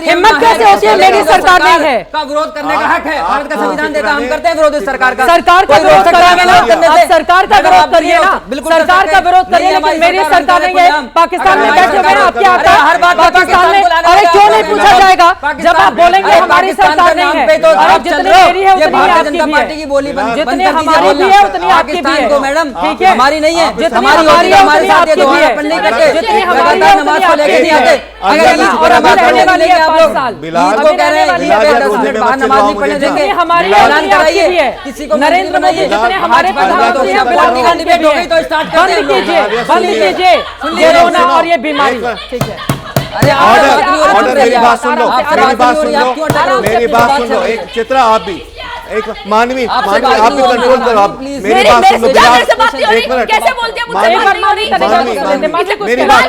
हिम्मत कैसे होती है मेरी सरकार नहीं है? का विरोध करने का हक है, भारत का संविधान देता, हम करते हैं विरोध इस सरकार का। सरकार का विरोध करिए ना, आप सरकार का विरोध करिए ना, सरकार का विरोध करिए, लेकिन मेरी सरकार नहीं है। पाकिस्तान में बैठे हुए हैं आपके आता पाकिस्तान में, अरे क्यों नहीं पूछा जाएगा? जब आप बोलेंगे हमारी सरकार नहीं है, तो आप जितनी मेरी है उतनी भारतीय जनता आपकी पार्टी की बोली बंद जितनी हमारी भी है उतनी आपकी भी है। को मैडम, ठीक है, हमारी नहीं है, जितनी हमारी हमारी है हमारे उतनी साथ ये आपकी भी दोहरा है। पढ़ नहीं करते, जितनी हमारी है नमाज को उतनी लेके नहीं आते। अगर और अभी रहने वाली है 5 साल, बिलाल को कह रहे हैं वाली ये है 10 मिनट बाहर नमाज नहीं पढ़ने देंगे, हमारी ऐलान कराइए, किसी को नरेंद्र मोदी जितने हमारे प्रधानमंत्री हैं बिलाल का डिबेट हो गई तो स्टार्ट कर बंद कीजिए ये रोना और ये बीमारी। ठीक है, ऑर्डर, मेरी बात सुन लो, मेरी बात सुन लो, मेरी बात सुन लो। एक चित्रा, आप भी एक मानवी आप भी कंट्रोल करो। आप मेरी बात सुन लो, एक मिनट, कैसे बोलते हैं मेरी बात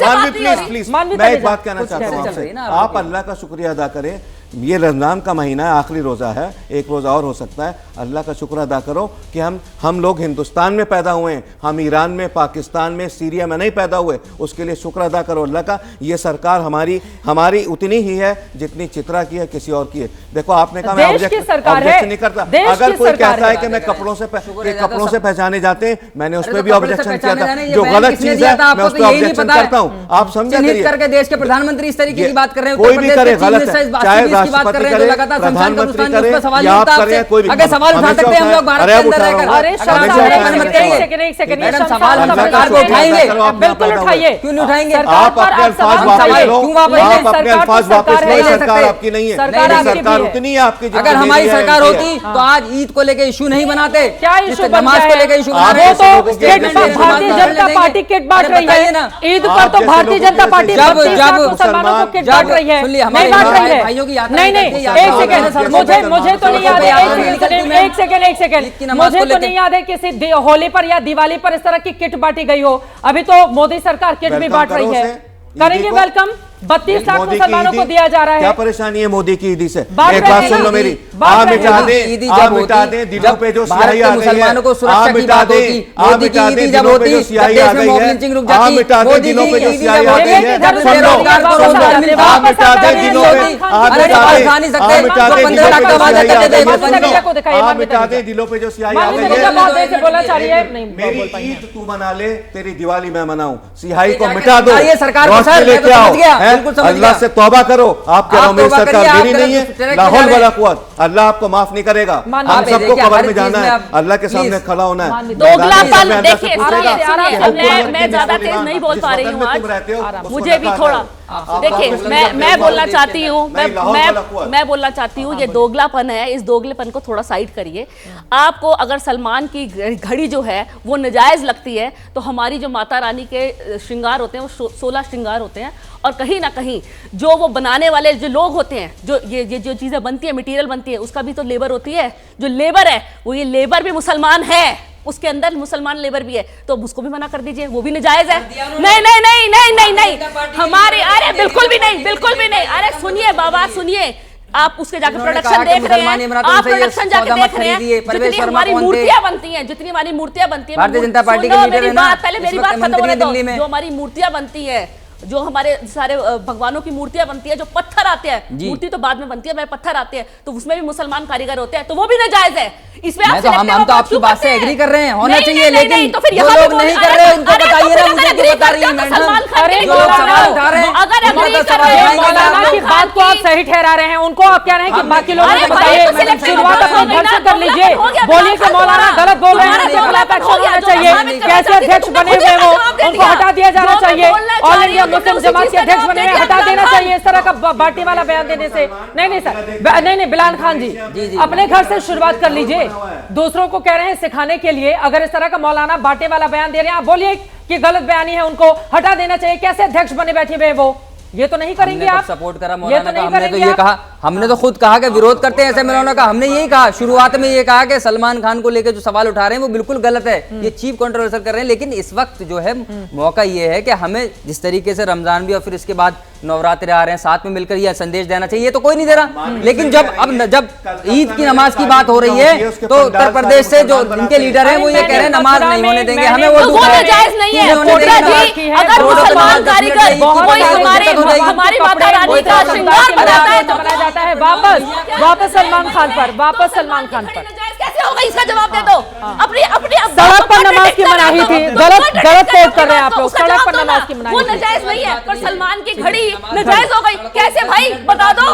मानवी प्लीज, मैं एक बात कहना चाहता हूँ आपसे। आप अल्लाह का शुक्रिया अदा करें। ये रमज़ान का महीना है, आखिरी रोज़ा है, एक रोज़ा और हो सकता है। अल्लाह का शुक्र अदा करो कि हम लोग हिंदुस्तान में पैदा हुए हैं, हम ईरान में, पाकिस्तान में, सीरिया में नहीं पैदा हुए। उसके लिए शुक्र अदा करो अल्लाह का। ये सरकार हमारी उतनी ही है जितनी चित्रा की है, किसी और की है। देखो आपने कहा मैं ऑब्जेक्शन नहीं करता। अगर कोई कहता है कि मैं कपड़ों से पहचाने जाते हैं, मैंने उस पर भी ऑब्जेक्शन किया था। जो गलत चीज है मैं उस पर ऑब्जेक्शन करता हूँ। आप समझा करके देश के प्रधानमंत्री इस तरीके की बात कर रहे हैं, कोई भी करे गलत है, चाहे राष्ट्रपति करे, प्रधानमंत्री करे या आप करें, कोई भी। अगर सवाल उठा सकते हैं हम लोग भारत के अंदर रहकर। अरे एक सेकंड, मैडम सवाल हम सरकार को उठाएंगे, बिल्कुल उठाइए। क्यों नहीं उठाएंगे? आप अपने अल्फाज वापस लो, आप अपने अल्फाज वापस लो। सरकार आपकी नहीं है, सरकार उतनी है आपकी। अगर हमारी सरकार होती तो आज ईद को लेके इशू नहीं बनाते, क्या इशू नमाज को लेके इशू बना रहे हैं। भारतीय जनता पार्टी किट बांट रही है ईद पर, तो भारतीय जनता पार्टी मुसलमानों को किट बांट रही है, नहीं बांट रही है। नहीं, एक सेकंड, मुझे तो नहीं याद है, एक सेकंड, मुझे तो नहीं याद है किसी होली पर या दिवाली पर इस तरह की किट बांटी गई हो। अभी तो मोदी सरकार किट भी बांट रही है। करेंगे वेलकम। 32 लाख मुसलमानों को दिया जा रहा है। क्या परेशानी है मोदी की ईदी से? एक बात सुन लो मेरी, आप मिटा दें दिलों पे जो स्याही आ गई है, मुसलमानों को सुरक्षा की बात होती, मोदी की ईदी जब होती तो देश में मॉब लिंचिंग रुक जाती। मिटा दें दिलों पे जो स्याही आ गई है, सुन लो, आप मिटा दें दिलों पे, आप मिटा दें दिलों पे जो स्याही आ गई है। मेरी ईद तू मना ले, तेरी दिवाली मैं मनाऊं। स्याही को मिटा दो, रोशनी लेके आओ। अल्लाह से तौबा करो। आप कह रहे हो मेरी सरकार मेरी नहीं है, लाहौल वाला कुव्वत, अल्लाह आपको माफ नहीं करेगा। हम सबको कब्र में जाना है, अल्लाह के सामने खड़ा होना है। दोगलापन देखिए, मैं ज्यादा तेज नहीं बोल पा रही हूँ आज, मुझे भी थोड़ा देखिए, मैं बोलना चाहती हूँ, मैं बोलना चाहती हूँ, ये दोगलापन है, इस दोगलेपन को थोड़ा साइड करिए। आपको अगर सलमान की घड़ी जो है वो नाजायज लगती है, तो हमारी जो माता रानी के श्रृंगार होते हैं वो 16 श्रृंगार होते हैं, और कहीं ना कहीं जो वो बनाने वाले जो लोग होते हैं, जो ये जो चीजें बनती है, मटेरियल बनती है, उसका भी तो लेबर होती है। जो लेबर है वो ये लेबर भी मुसलमान है। उसके अंदर मुसलमान लेबर भी है, तो उसको भी मना कर दीजिए, वो भी नाजायज है। नहीं नहीं नहीं नहीं नहीं नहीं हमारे, अरे बिल्कुल भी नहीं, बिल्कुल भी नहीं। अरे सुनिए बाबा सुनिए, आप उसके जाकर प्रोडक्शन देख रहे हैं, आप प्रोडक्शन जाकर देख रहे हैं, जितनी हमारी मूर्तियां बनती हैं, जितनी हमारी मूर्तियां बनती हैं, भारतीय जनता पार्टी के लीडर है ना, पहले मेरी बात खत्म होने दो। जो हमारी मूर्तियां बनती है, जो हमारे सारे भगवानों की मूर्तियां बनती है, जो पत्थर आते हैं, मूर्ति तो बाद में बनती है, पत्थर आते हैं, तो उसमें भी मुसलमान कारीगर होते हैं, तो वो भी नाजायज है। इसमें हम तो आपकी बात से एग्री कर रहे हैं, होना चाहिए, लेकिन तो फिर जो लोग नहीं कर रहे उनको बताइए ना, मुझे क्यों बता रही है मैडम? जो लोग सवाल उठा रहे हैं, अगर एग्री कर रहे हैं मौलाना की बात को आप सही ठहरा रहे हैं, उनको आप कह रहे हैं कि बाकी लोगों को बताइए। शुरुआत अपने घर से कर लीजिए, बोलिए कि मौलाना गलत बोल रहे हैं, उनके खिलाफ एक्शन होना चाहिए। कैसे अध्यक्ष बने हुए वो, उनको हटा दिया जाना चाहिए। ऑल इंडिया मुस्लिम जमात के अध्यक्ष बने हुए, हटा देना चाहिए इस तरह का बाटी वाला बयान देने से। नहीं सर, नहीं बिलाल खान जी, अपने घर से शुरुआत कर लीजिए। दूसरों को कह रहे हैं सिखाने के लिए, अगर इस तरह का मौलाना बाटे वाला बयान दे रहे हैं, आप बोलिए कि गलत बयानी है, उनको हटा देना चाहिए। कैसे अध्यक्ष बने बैठे हुए वो, ये तो नहीं करेंगे आप? सपोर्ट करा मौलाना का, हमने तो ये कहा, हमने तो खुद कहा कि विरोध करते हैं ऐसे मौलाना का। हमने यही कहा शुरुआत में, ये कहा कि सलमान खान को लेकर जो सवाल उठा रहे हैं वो बिल्कुल गलत है, ये चीप कंट्रोवर्सल कर रहे हैं। लेकिन इस वक्त जो है मौका ये है कि हमें जिस तरीके से रमजान भी और फिर इसके बाद नवरात्रि आ रहे हैं, साथ में मिलकर यह संदेश देना चाहिए, ये तो कोई नहीं दे रहा। लेकिन जब ईद की नमाज की बात हो रही है, तो उत्तर प्रदेश से जो इनके लीडर हैं वो ये कह रहे हैं नमाज नहीं होने देंगे, हमें वो जायज नहीं है। अगर मुसलमान कारीगर कोई हमारी माता रानी का श्रृंगार बनाता है तो बनाया जाता है। वापस सलमान खान पर कैसे होगा, इसका जवाब दे दो। अपनी सड़क पर नमाज की मनाही थी, गलत कोट कर रहे हैं आप लोग। सड़क पर नमाज की मनाही, वो नाजायज नहीं है, पर सलमान की घड़ी नाजायज हो गई। कैसे भाई बता दो,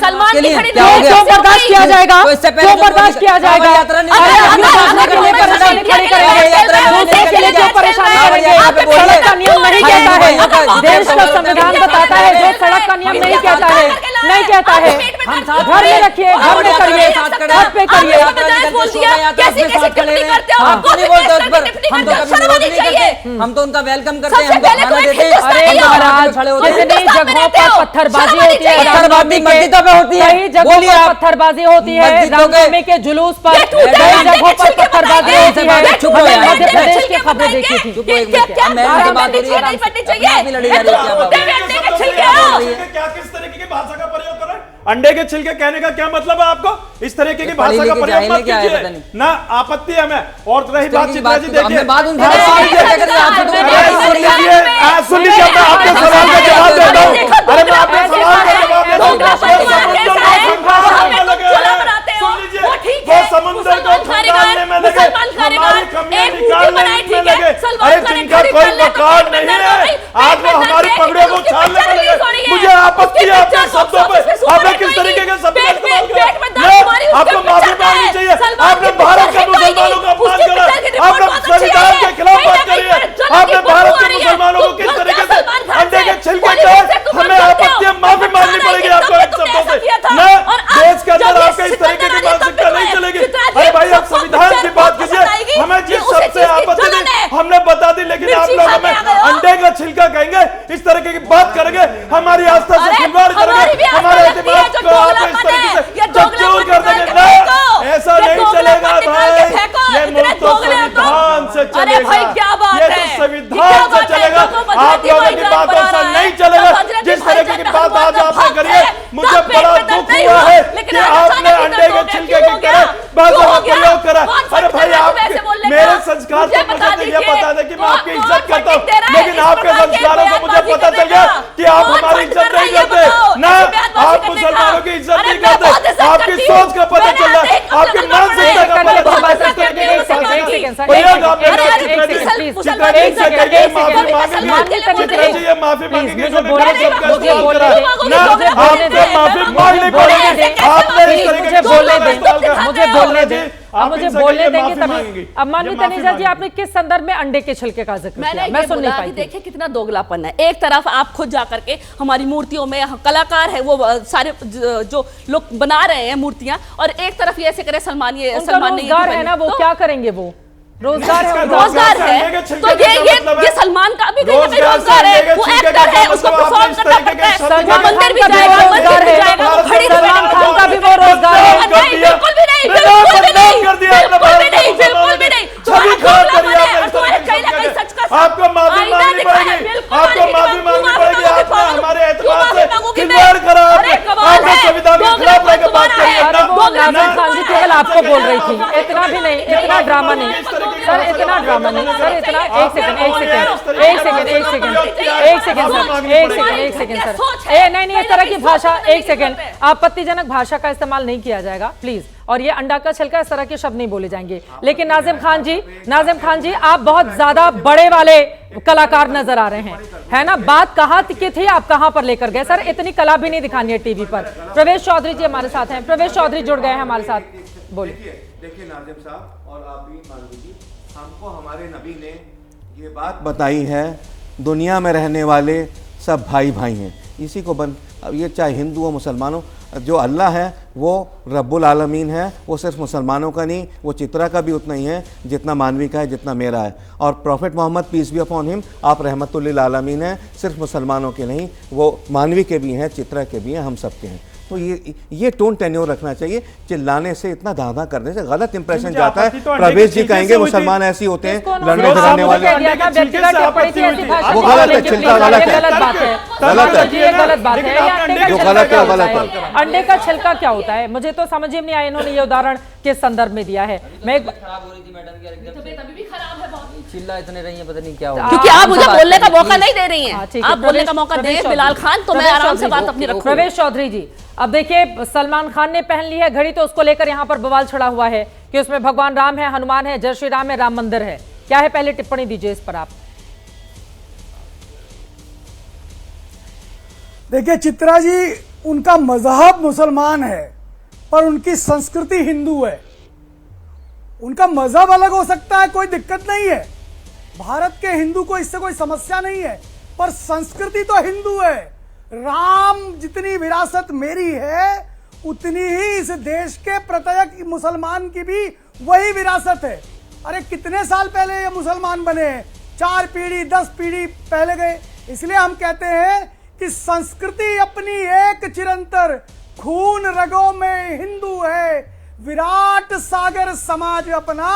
सलमान की घड़ी क्यों बर्दाश्त किया जाएगा? क्यों बर्दाश्त किया जाएगा? सड़क का नियम नहीं कहता है, देश का संविधान बताता है, जो सड़क का नियम नहीं कहता है, नहीं कहता है। घर में रखिए, घर में करिए, छत पे करिए। हम तो उनका वेलकम करते हैं, अरे महाराज, कितनी जगहों पर पत्थरबाजी होती है, पत्थरबाजी मस्जिदों पे होती है, कई जगहों पर पत्थरबाजी होती है, रामनवमी के जुलूस पर कई जगहों पर पत्थरबाजी होती है। मध्य प्रदेश की खबरें देखी थी। क्या किस तरीके की भाषा का प्रयोग कर रहे हैं? अंडे के छिलके कहने का क्या मतलब है आपको? इस तरीके की भाषा का प्रयोग मत कीजिए ना, आपत्ति है हमें। और रही बात चित्रा जी, देखिए सुन लीजिए, मैं आपके सवाल का जवाब देता हूँ। अरे मैं आपके सवाल का जवाब देता हूँ। वो समुद्र को खंगालने में लगे, हमारी कमियां निकालने में लगे। अरे जिनका कोई वकार नहीं है, आज वो हमारी पगड़ियों को छालने में लगे। मुझे आपत्ति है आपके शब्दों पे। आपने किस तरीके के शब्द इस्तेमाल किया? आपको माफी मांगनी चाहिए। आपने भारत के मुसलमानों का अपमान करा, आपने संविधान के खिलाफ बात करी है। आपने भारत के मुसलमानों को किस तरीके से अंडे के छिलके कहे, हमें आपत्ति है, माफी मांगनी पड़ेगी आपको एक शब्दों से। देश के अंदर आपके इस तरीके की मानसिकता नहीं चलेगी। अरे भाई, आप संविधान की बात कीजिए, हमें जिस शब्द से आपत्ति थी हमने बता दी, लेकिन आप लोग हमें अंडे का छिलका कहेंगे, इस तरीके की बात करेंगे, हमारी आस्था से खिलवाड़ करेंगे, हमारे एतमाद को आप इस तरीके से चकचूर कर देंगे। ऐसा नहीं चलेगा भाई, ये मुल्क तो संविधान से चलेगा, ये तो संविधान से चलेगा। आप लोगों की बातों से नहीं चलेगा। जिस तरीके की बात आज आपने करी है, मुझे बड़ा दुख हुआ है कि आपने अंडे के छिलके की तरह बातों का प्रयोग करा। अरे भाई, आप मेरे संस्कार से मुझे ये पता था कि मैं आपकी इज्जत करता हूँ, लेकिन आपके संस्कारों से मुझे पता चल गया कि आप हमारी इज्जत नहीं करते ना, आप मुसलमानों की इज्जत नहीं करते। आपकी सोच का पता चल रहा है, आपकी मानसिकता का पता चल रहा है। माफी मांगेंगे, माफी मांगनी पड़ेगी। आपने इस तरीके मुझे बोलने दें, मुझे बोलने देंगे तभी। अम्मानी तनीजा जी, आपने किस संदर्भ में अंडे के छिलके का जिक्र किया? मैं सुन नहीं पाई। देखिए कितना दोगलापन है। एक तरफ आप खुद जा करके हमारी मूर्तियों में कलाकार है, वो सारे जो लोग बना रहे हैं मूर्तियां, और एक तरफ ये ऐसे करे सलमान रोजगार है ना, वो क्या करेंगे? वो रोजगार है, तो ये सलमान का भी रोजगार है, वो एक्टर है, उसको परफॉर्म करना पड़ता है, वो मंदिर भी जाएगा, मस्जिद भी जाएगा, वो खड़ी सलमान खान का भी वो रोजगार है। बिल्कुल भी नहीं, बिल्कुल भी नहीं, बिल्कुल भी नहीं, बिल्कुल भी नहीं। नाज़िम खान जी केवल आपको बोल रही थी, इतना भी नहीं, इतना ड्रामा नहीं सर, इतना ड्रामा नहीं सर, इतना। एक सेकंड सर, नहीं इस तरह की भाषा, एक सेकंड, आपत्तिजनक भाषा का इस्तेमाल नहीं किया जाएगा प्लीज, और ये अंडा का छिलका, इस तरह के शब्द नहीं बोले जाएंगे। लेकिन नाज़िम खान जी आप बहुत ज्यादा बड़े वाले कलाकार नजर आ रहे हैं, है ना? बात कहाँ की थी, आप कहाँ पर लेकर गए सर? इतनी कला भी नहीं दिखानी है टीवी पर। प्रवेश चौधरी जी हमारे साथ हैं, प्रवेश चौधरी जुड़ गए हैं हमारे साथ, बोलिए। देखिए नाज़िम साहब और आप भी मानवी जी, हमको हमारे नबी ने ये बात बताई है, दुनिया में रहने वाले सब भाई भाई हैं, इसी को अब ये चाहे हिंदू हो मुसलमान हो, जो अल्लाह है वो रब्बुल आलमीन है, वो सिर्फ मुसलमानों का नहीं, वो चित्रा का भी उतना ही है जितना मानवी का है, जितना मेरा है। और prophet Mohammad peace be upon him, आप रहमतुल लिल आलमीन हैं, सिर्फ मुसलमानों के नहीं, वो मानवी के भी हैं, चित्रा के भी हैं, हम सब के हैं। तो ये टोन टेन्योर रखना चाहिए, चिल्लाने से, इतना धाधा करने से गलत इंप्रेशन जाता है। प्रवेश जी कहेंगे मुसलमान ऐसे होते हैं, लड़ने झगड़ने वाले, वो गलत है, छिलका गलत है, गलत बात है, जो गलत है गलत है। अंडे का छिलका क्या होता है, मुझे तो समझ ही नहीं आया इन्होंने ये उदाहरण किस संदर्भ में दिया है। मैं खराब हो रही थी मैडम की, तबीयत भी खराब है बहुत, चिल्ला इतने रही है, पता नहीं क्या हो, क्योंकि आप मुझे बोलने का मौका नहीं दे रही हैं। आप बोलने का मौका दें बिलाल खान, तो मैं आराम से बात अपनी रखूं। प्रवेश चौधरी जी, अब देखिए सलमान खान ने पहन ली है घड़ी, तो उसको लेकर यहाँ पर बवाल छड़ा हुआ है कि उसमें भगवान राम है, हनुमान है, जय श्री राम है, राम मंदिर है। क्या है, पहले टिप्पणी दीजिए इस पर आप। देखिए चित्रा जी, उनका मजहब मुसलमान है पर उनकी संस्कृति हिंदू है। उनका मजहब अलग हो सकता है, कोई दिक्कत नहीं है, भारत के हिंदू को इससे कोई समस्या नहीं है, पर संस्कृति तो हिंदू है। राम जितनी विरासत मेरी है उतनी ही इस देश के प्रत्येक मुसलमान की भी वही विरासत है। अरे कितने साल पहले ये मुसलमान बने हैं, 4 पीढ़ी 10 पीढ़ी पहले गए। इसलिए हम कहते हैं कि संस्कृति अपनी एक चिरंतर, खून रगों में हिंदू है, विराट सागर समाज अपना,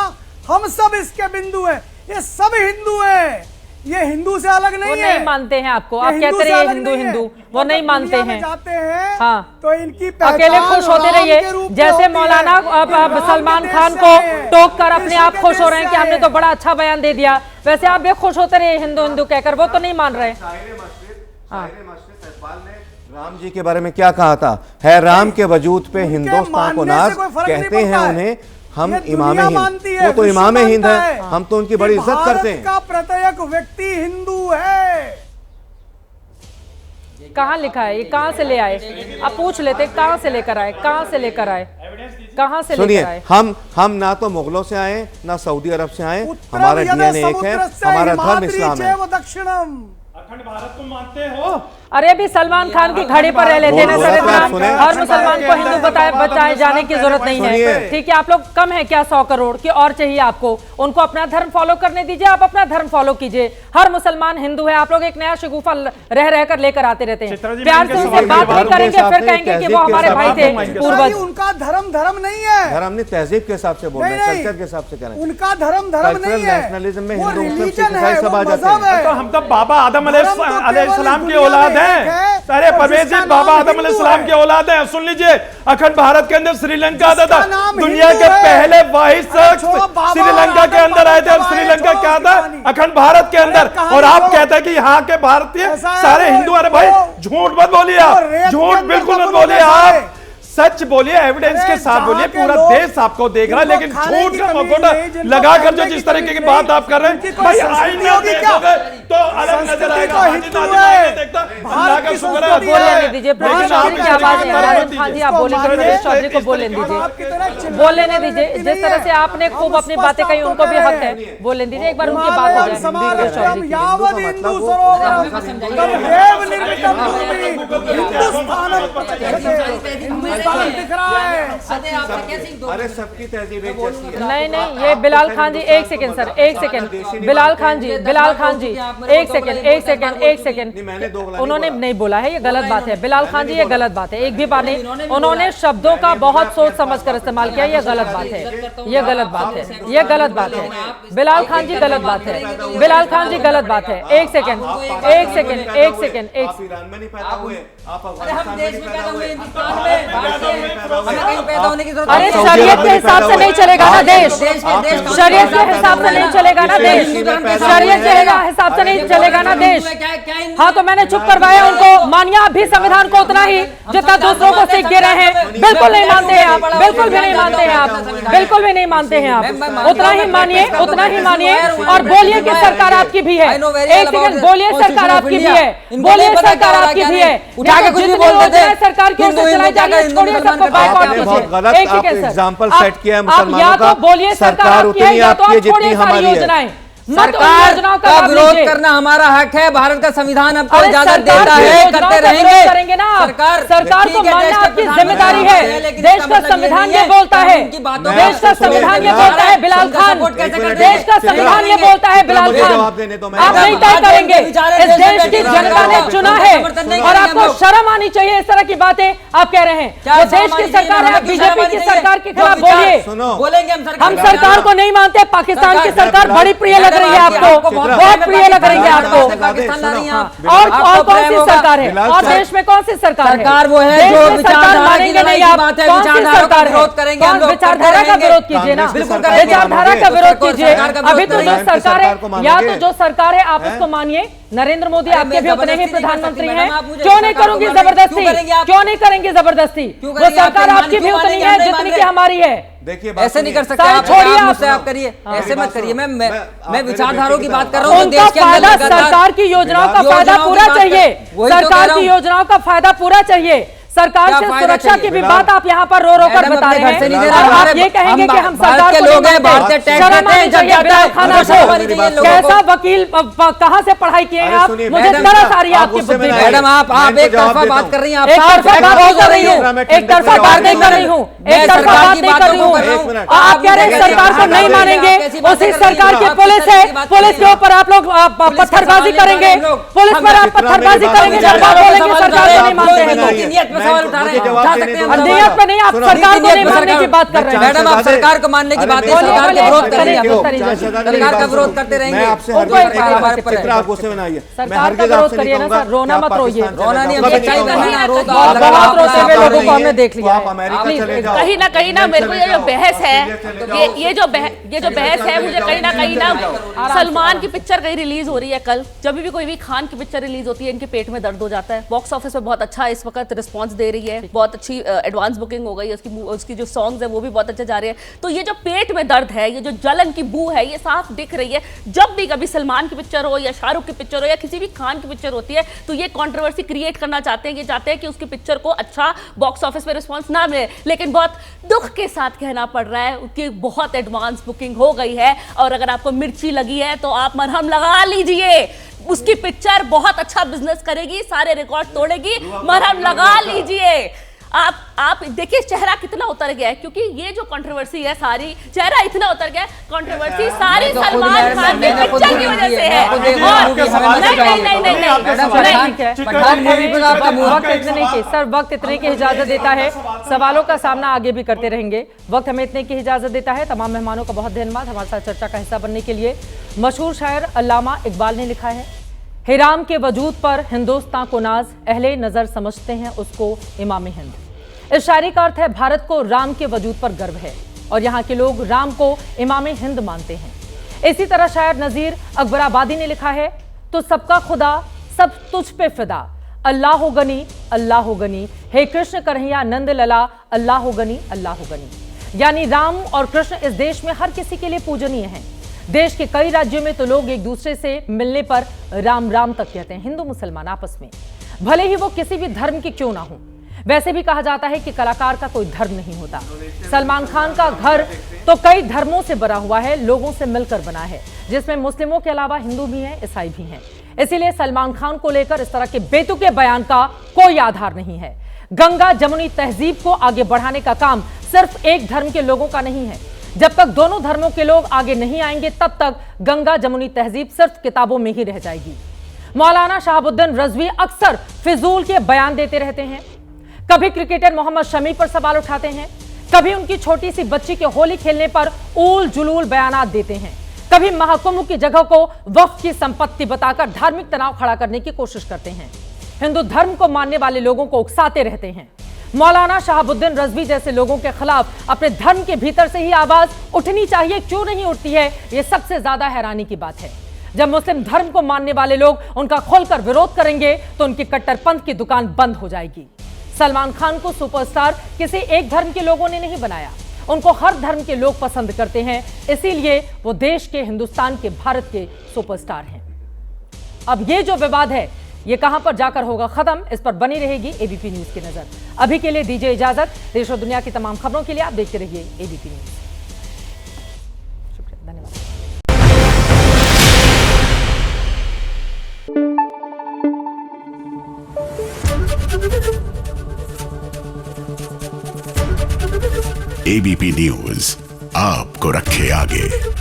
हम सब इसके बिंदु हैं। ये सब हिंदू हैं, ये हिंदू से अलग नहीं है। वो नहीं मानते हैं आपको, आप कहते रहिए हिंदू, वो नहीं मानते हैं। जाते हैं हाँ, तो इनकी अकेले खुश होते रहिए, जैसे मौलाना सलमान खान को टोक कर अपने आप खुश हो रहे हैं कि हमने तो बड़ा अच्छा बयान दे दिया, वैसे आप भी खुश होते रहिए हिंदू कहकर, वो तो नहीं मान रहे। राम जी के बारे में क्या कहा था, है राम के वजूद पे हिंदुस्तान को नाज, कहते हैं उन्हें हम इमाम हिंद, वो तो इमाम हिंद है, हम तो उनकी बड़ी इज्जत करते हैं। का प्रत्येक व्यक्ति हिंदू है। कहाँ लिखा है, ये कहाँ से ले आए, आप पूछ लेते कहाँ से लेकर आए, कहाँ से लेकर आए, कहाँ से लेकर आए। हम ना तो मुगलों से आए ना सऊदी अरब से आए, हमारा डीएनए एक है, हमारा धर्म इस्लाम है। दक्षिणम अखंड भारत को मानते हो? अरे अभी सलमान खान की घड़ी पर रह लेते हैं सर, हर मुसलमान को हिंदू बताए जाने की जरूरत नहीं है। ठीक है, आप लोग कम है क्या 100 करोड़ की और चाहिए आपको? उनको अपना धर्म फॉलो करने दीजिए, आप अपना धर्म फॉलो कीजिए। हर मुसलमान हिंदू है, आप लोग एक नया शिगुफा रह कर लेकर आते रहते हैं। प्यार से उनसे बात नहीं करेंगे, फिर कहेंगे कि वो हमारे भाई थे पूर्वज। उनका धर्म नहीं है, धर्म नहीं, तहजीब के हिसाब से बोल रहे हैं, कल्चर के हिसाब से कह रहे हैं। उनका धर्म नहीं है, नेशनलिज्म में वो हिंदू रिलीजन है, सब आ वो जाते मजहब हैं। है। तो हम तो बाबा आदम अलैहिस्सलाम की औलाद हैं। अरे परवेश जी, बाबा आदम अलैहिस्सलाम की औलाद हैं। सुन लीजिए, अखंड भारत के अंदर श्रीलंका आता था, दुनिया के पहले वाहिद शख्स श्रीलंका के अंदर आए थे। और श्रीलंका क्या था? अखंड भारत के अंदर। और आप कहते हैं कि यहाँ के भारतीय सारे हिंदू। अरे भाई झूठ मत बोलिए, आप झूठ बिल्कुल मत बोलिए, आप सच बोलिए, एविडेंस के साथ बोलिए। पूरा देश आपको देख रहा है, लेकिन झूठ का मुखौटा लगाकर जो जिस तरीके की बात आप कर रहे हैं, भाई आईना देखोगे तो अलग नजर आएगा। अल्लाह का शुक्र है। बोलने दीजिए, आप बोलेंगे, चौधरी को बोलने दीजिए, बोलने दीजिए। जिस तरह से आपने खूब अपनी बातें कही, उनको भी हक है, बोलने दीजिए, एक बार उनकी बात हो जाए। दिख रहा है। अरे सबकी तहजीब नहीं, ये बिलाल खान जी, एक सेकंड सर, एक सेकंड, बिलाल खान जी, एक सेकंड, उन्होंने नहीं बोला है, ये गलत बात है। बिलाल खान जी, ये गलत बात है, एक भी बात नहीं, उन्होंने शब्दों का बहुत सोच समझ कर इस्तेमाल किया, ये गलत बात है, ये गलत बात है, ये गलत बात है। बिलाल खान जी गलत बात है, बिलाल खान जी गलत बात है। एक सेकंड, आप ईरान में नहीं पैदा हुए, आप अफगानिस्तान में नहीं पैदा हुए। कहीं पैदा होने की जरूरत अरे शरीयत के हिसाब से नहीं चलेगा ना देश, शरीयत के हिसाब से नहीं चलेगा ना देश, शरीयत के हिसाब से नहीं चलेगा ना देश। हाँ तो मैंने चुप करवाया उनको। मानिए आप भी संविधान को उतना ही जितना दूसरों को सीख दे रहे हैं। बिल्कुल नहीं मानते हैं आप, बिल्कुल भी नहीं मानते हैं आप, बिल्कुल भी नहीं मानते हैं आप। उतना ही मानिए, उतना ही मानिए और बोलिए कि सरकार आपकी भी है। एक सेकंड बोलिए, सरकार आपकी भी है, बोलिए सरकार आपकी भी है। उठा के कुछ भी बोलते थे, सरकार की ओर से चलाई जा रही है, छोड़िए सबको बाइकआउट कीजिए। एक सेकंड सर, एग्जाम्पल सेट किया है आप मुसलमानों या का, तो बोलिए सरकार उतनी आपकी है या तो आपकी है आप छोड़िए जितनी सारी हमारी है। योजनाएं। सरकार का विरोध करना हमारा हक है, भारत का संविधान आपको इजाजत देता है, करते रहेंगे ना। सरकार को मानना आपकी जिम्मेदारी है। देश का संविधान ये बोलता है, देश का संविधान ये बोलता है बिलाल खान, देश का संविधान ये बोलता है बिलाल खान। आप नहीं तय करेंगे, इस देश की जनता ने चुना है और आपको शर्म आनी चाहिए इस तरह की बातें आप कह रहे हैं। तो देश की सरकार है, बीजेपी की सरकार के खिलाफ बोलिए। बोलेंगे हम सरकार को नहीं मानते, पाकिस्तान की सरकार बड़ी प्रिय लग रही है आपको, बहुत प्रिय लग रही है आपको। और कौन सी सरकार है और देश में कौन सी सरकार है? सरकार वो है जो विचारधारा की लड़ाई की बात है, विचारधारा का विरोध करेंगे हम लोग, विचारधारा का विरोध कीजिए ना, विचारधारा का विरोध कीजिए। अभी तो जो सरकार है, या तो जो सरकार है आप उसको मानिए, नरेंद्र मोदी आपके भी उतने ही प्रधानमंत्री हैं, क्यों नहीं करूंगी जबरदस्ती, क्यों नहीं करेंगे जबरदस्ती? वो सरकार आपकी भी उतनी है जितनी की हमारी है। देखिए ऐसे नहीं कर सकते आप, छोड़िए मुझसे आप करिए, ऐसे मत करिए। मैं विचारधाराओं की बात कर रहा हूँ। देश के अंदर सरकार की योजनाओं का फायदा पूरा चाहिए, सरकार की योजनाओं का फायदा पूरा चाहिए। सरकार से सुरक्षा की भी बात आप यहाँ पर रो रो कर बता रहे हैं और आप ये कहेंगे कि हम सरकार के लोग हैं, भारतीय टैक्स देते हैं, जब जाता है खाना कैसा वकील कहाँ से पढ़ाई किए हैं आप? मुझे तरस आ रही है आपकी बुद्धि। मैडम आप एक तरफा बात कर रही हैं, एक तरफा बात नहीं कर रही हूँ, एक तरफा बात नहीं कर रही हूँ, एक तरफा बात नहीं कर रही हूँ। आप कह रहे हैं सरकार को नहीं मानेंगे, उसी सरकार की पुलिस है, पुलिस के ऊपर आप लोग पत्थरबाजी करेंगे, पुलिस पर आप पत्थरबाजी करेंगे जब आप बोलेंगे सरकार को नहीं मानते हैं। सवाल उठा रहे हैं, उठा सकते हैं। नियत पे नहीं, आप सरकार को नहीं मानने की बात कर रहे हैं। मैडम आप सरकार को मानने की बात है, सरकार का विरोध करेंगे, सरकार का विरोध करते रहेंगे। सरकार का विरोध करिए ना सर, रोना मत रोइए, रोना नहीं, हमें चाहिए ना, बहुत रोते हुए लोगों को हमने देख लिया। कहीं ना मेरे को ये जो बहस है, ये जो बहस है, मुझे कहीं ना सलमान की पिक्चर कहीं रिलीज हो रही है कल, जब भी कोई भी खान की पिक्चर रिलीज होती है इनके पेट में दर्द हो जाता है। बॉक्स ऑफिस में बहुत अच्छा इस वक्त रिस्पॉन्स दे रही है, बहुत अच्छी एडवांस बुकिंग हो गई है, उसकी जो सॉन्ग्स है वो भी बहुत अच्छे जा रहे हैं। तो ये जो पेट में दर्द है, ये जो जलन की बू है, ये साफ दिख रही है। जब भी कभी सलमान की पिक्चर हो या शाहरुख की पिक्चर हो या किसी भी खान की पिक्चर होती है तो ये कंट्रोवर्सी क्रिएट करना चाहते हैं, ये चाहते हैं कि उसकी पिक्चर को अच्छा बॉक्स ऑफिस में रिस्पॉन्स ना मिले। लेकिन बहुत दुख के साथ कहना पड़ रहा है कि बहुत एडवांस बुकिंग हो गई है और अगर आपको मिर्ची लगी है तो आप मरहम लगा लीजिए, उसकी पिक्चर बहुत अच्छा बिजनेस करेगी, सारे रिकॉर्ड तोड़ेगी, मरहम लगा लीजिए। आप देखिए चेहरा कितना उतर गया है, क्योंकि ये जो कंट्रोवर्सी है सारी, चेहरा इतना उतर गया है, कंट्रोवर्सी सारी सलमान खान की पिक्चर की वजह से है। सर वक्त इतने की इजाजत देता है, सवालों का सामना आगे भी करते रहेंगे, वक्त हमें इतने की इजाजत देता है। तमाम मेहमानों का बहुत धन्यवाद हमारे साथ चर्चा का हिस्सा बनने के लिए। मशहूर शायर अल्लामा इकबाल ने लिखा है, हिराम के वजूद पर हिंदुस्तान को नाज, अहले नजर समझते हैं उसको इमाम हिंद। इस शायरी का अर्थ है भारत को राम के वजूद पर गर्व है और यहाँ के लोग राम को इमाम हिंद मानते हैं। इसी तरह शायर नजीर अकबराबादी ने लिखा है, तो सबका खुदा सब तुझ पे फिदा, अल्लाह हो गनी अल्लाह हो गनी, हे कृष्ण कन्हैया नंद लला, अल्लाह हो गनी अल्लाह हो गनी। यानी राम और कृष्ण इस देश में हर किसी के लिए पूजनीय हैं। देश के कई राज्यों में तो लोग एक दूसरे से मिलने पर राम राम तक कहते हैं, हिंदू मुसलमान आपस में, भले ही वो किसी भी धर्म की क्यों ना हो। वैसे भी कहा जाता है कि कलाकार का कोई धर्म नहीं होता। सलमान खान का घर तो कई धर्मों से बना हुआ है, लोगों से मिलकर बना है, जिसमें मुस्लिमों के अलावा हिंदू भी हैं, ईसाई भी हैं। इसीलिए सलमान खान को लेकर इस तरह के बेतुके बयान का कोई आधार नहीं है। गंगा जमुनी तहजीब को आगे बढ़ाने का काम सिर्फ एक धर्म के लोगों का नहीं है। जब तक दोनों धर्मों के लोग आगे नहीं आएंगे तब तक गंगा जमुनी तहजीब सिर्फ किताबों में ही रह जाएगी। मौलाना शहाबुद्दीन रजवी अक्सर फिजूल के बयान देते रहते हैं, कभी क्रिकेटर मोहम्मद शमी पर सवाल उठाते हैं, कभी उनकी छोटी सी बच्ची के होली खेलने पर ऊल जुलूल बयानात देते हैं, कभी महाकुंभ की जगह को वक्फ की संपत्ति बताकर धार्मिक तनाव खड़ा करने की कोशिश करते हैं। हिंदू धर्म को मानने वाले लोगों को उकसाते रहते हैं। मौलाना शहाबुद्दीन रज़वी जैसे लोगों के खिलाफ अपने धर्म के भीतर से ही आवाज उठनी चाहिए, क्यों नहीं उठती है? ये सबसे ज्यादा हैरानी की बात है। जब मुस्लिम धर्म को मानने वाले लोग उनका खोलकर विरोध करेंगे तो उनकी कट्टरपंथ की दुकान बंद हो जाएगी। सलमान खान को सुपरस्टार किसी एक धर्म के लोगों ने नहीं बनाया, उनको हर धर्म के लोग पसंद करते हैं, इसीलिए वो देश के, हिंदुस्तान के, भारत के सुपरस्टार हैं। अब ये जो विवाद है ये कहां पर जाकर होगा खत्म, इस पर बनी रहेगी एबीपी न्यूज की नजर। अभी के लिए दीजिए इजाजत। देश और दुनिया की तमाम खबरों के लिए आप देखते रहिए एबीपी न्यूज। शुक्रिया, धन्यवाद। एबीपी न्यूज आपको रखे आगे।